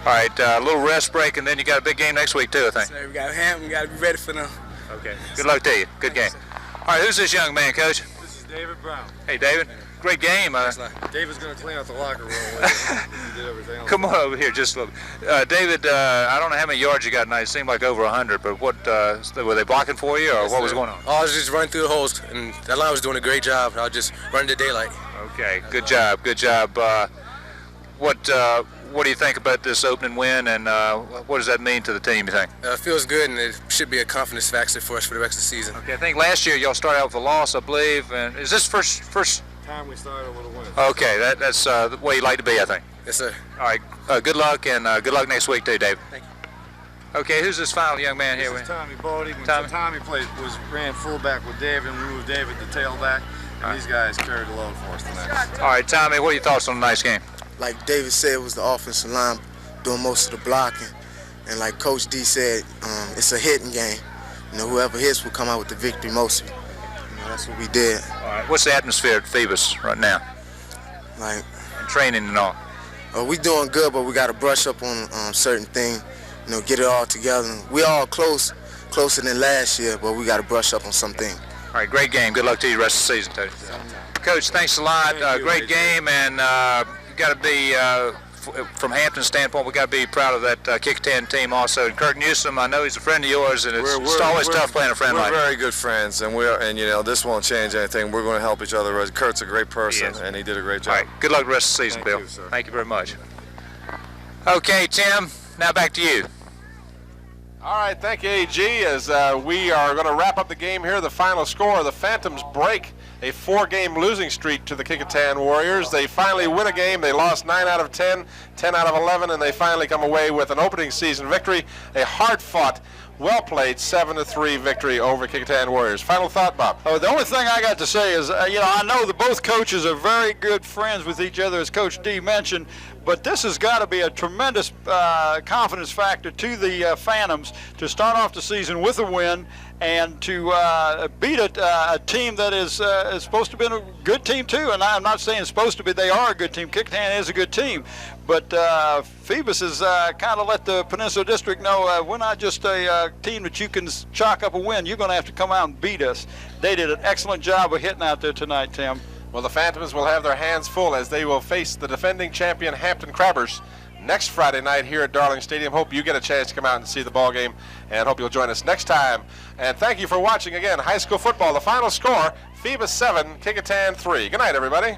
All right, a little rest break, and then you got a big game next week too, I think. So we got to be ready for them. Okay. Good luck to you. Good game. All right, who's this young man, Coach? This is David Brown. Hey, David. Great game. David's going to clean out the locker room with he did everything. Come on over here just a little bit. David, I don't know how many yards you got tonight. It seemed like over 100, but what were they blocking for you, or what was going on? I was just running through the holes, and that line was doing a great job. I was just running the daylight. Okay, good job, good job. What do you think about this opening win, and what does that mean to the team, you think? It feels good, and it should be a confidence factor for us for the rest of the season. Okay, I think last year y'all started out with a loss, I believe, and is this first time we started with a win? Okay, that's the way you like to be, I think. Yes, sir. All right, good luck, and good luck next week too, David. Thank you. Okay, who's this final young man here? This is Tommy Bodie. Tommy ran fullback with David, and we moved David to tailback, and these guys carried the load for us tonight. All right, Tommy, what are your thoughts on the nice game? Like David said, it was the offensive line doing most of the blocking. And like Coach D said, it's a hitting game. Whoever hits will come out with the victory mostly. That's what we did. All right. What's the atmosphere at Phoebus right now? Like and training and all? We doing good, but we got to brush up on certain things. Get it all together. We all closer than last year, but we got to brush up on something. All right, great game. Good luck to you the rest of the season, Tony. Coach, thanks a lot. Great game, and you got to be, from Hampton's standpoint, we got to be proud of that Kecoughtan team also. And Kirk Newsom, I know he's a friend of yours, and it's always tough playing a friend like that. We're very good friends, and this won't change anything. We're going to help each other. Kurt's a great person, and he did a great job. All right, good luck the rest of the season, Bill. You, sir. Thank you very much. Okay, Tim, now back to you. All right, thank you, AG. As we are going to wrap up the game here, the final score, the Phantoms break a 4-game losing streak to the Kecoughtan Warriors. They finally win a game. They lost 9 out of 10, 10 out of 11, and they finally come away with an opening season victory, a hard-fought, well-played 7-3 victory over Kecoughtan Warriors. Final thought, Bob? Oh, the only thing I got to say is, I know that both coaches are very good friends with each other, as Coach D mentioned, but this has got to be a tremendous confidence factor to the Phantoms to start off the season with a win and to beat a team that is supposed to be a good team too. And I'm not saying supposed to be; they are a good team. Kecoughtan is a good team, but Phoebus has kind of let the Peninsula District know we're not just a team that you can chalk up a win. You're going to have to come out and beat us. They did an excellent job of hitting out there tonight, Tim. Well, the Phantoms will have their hands full as they will face the defending champion Hampton Crabbers next Friday night here at Darling Stadium. Hope you get a chance to come out and see the ball game, and hope you'll join us next time. And thank you for watching again high school football. The final score, Phoebus 7, Kecoughtan 3. Good night, everybody.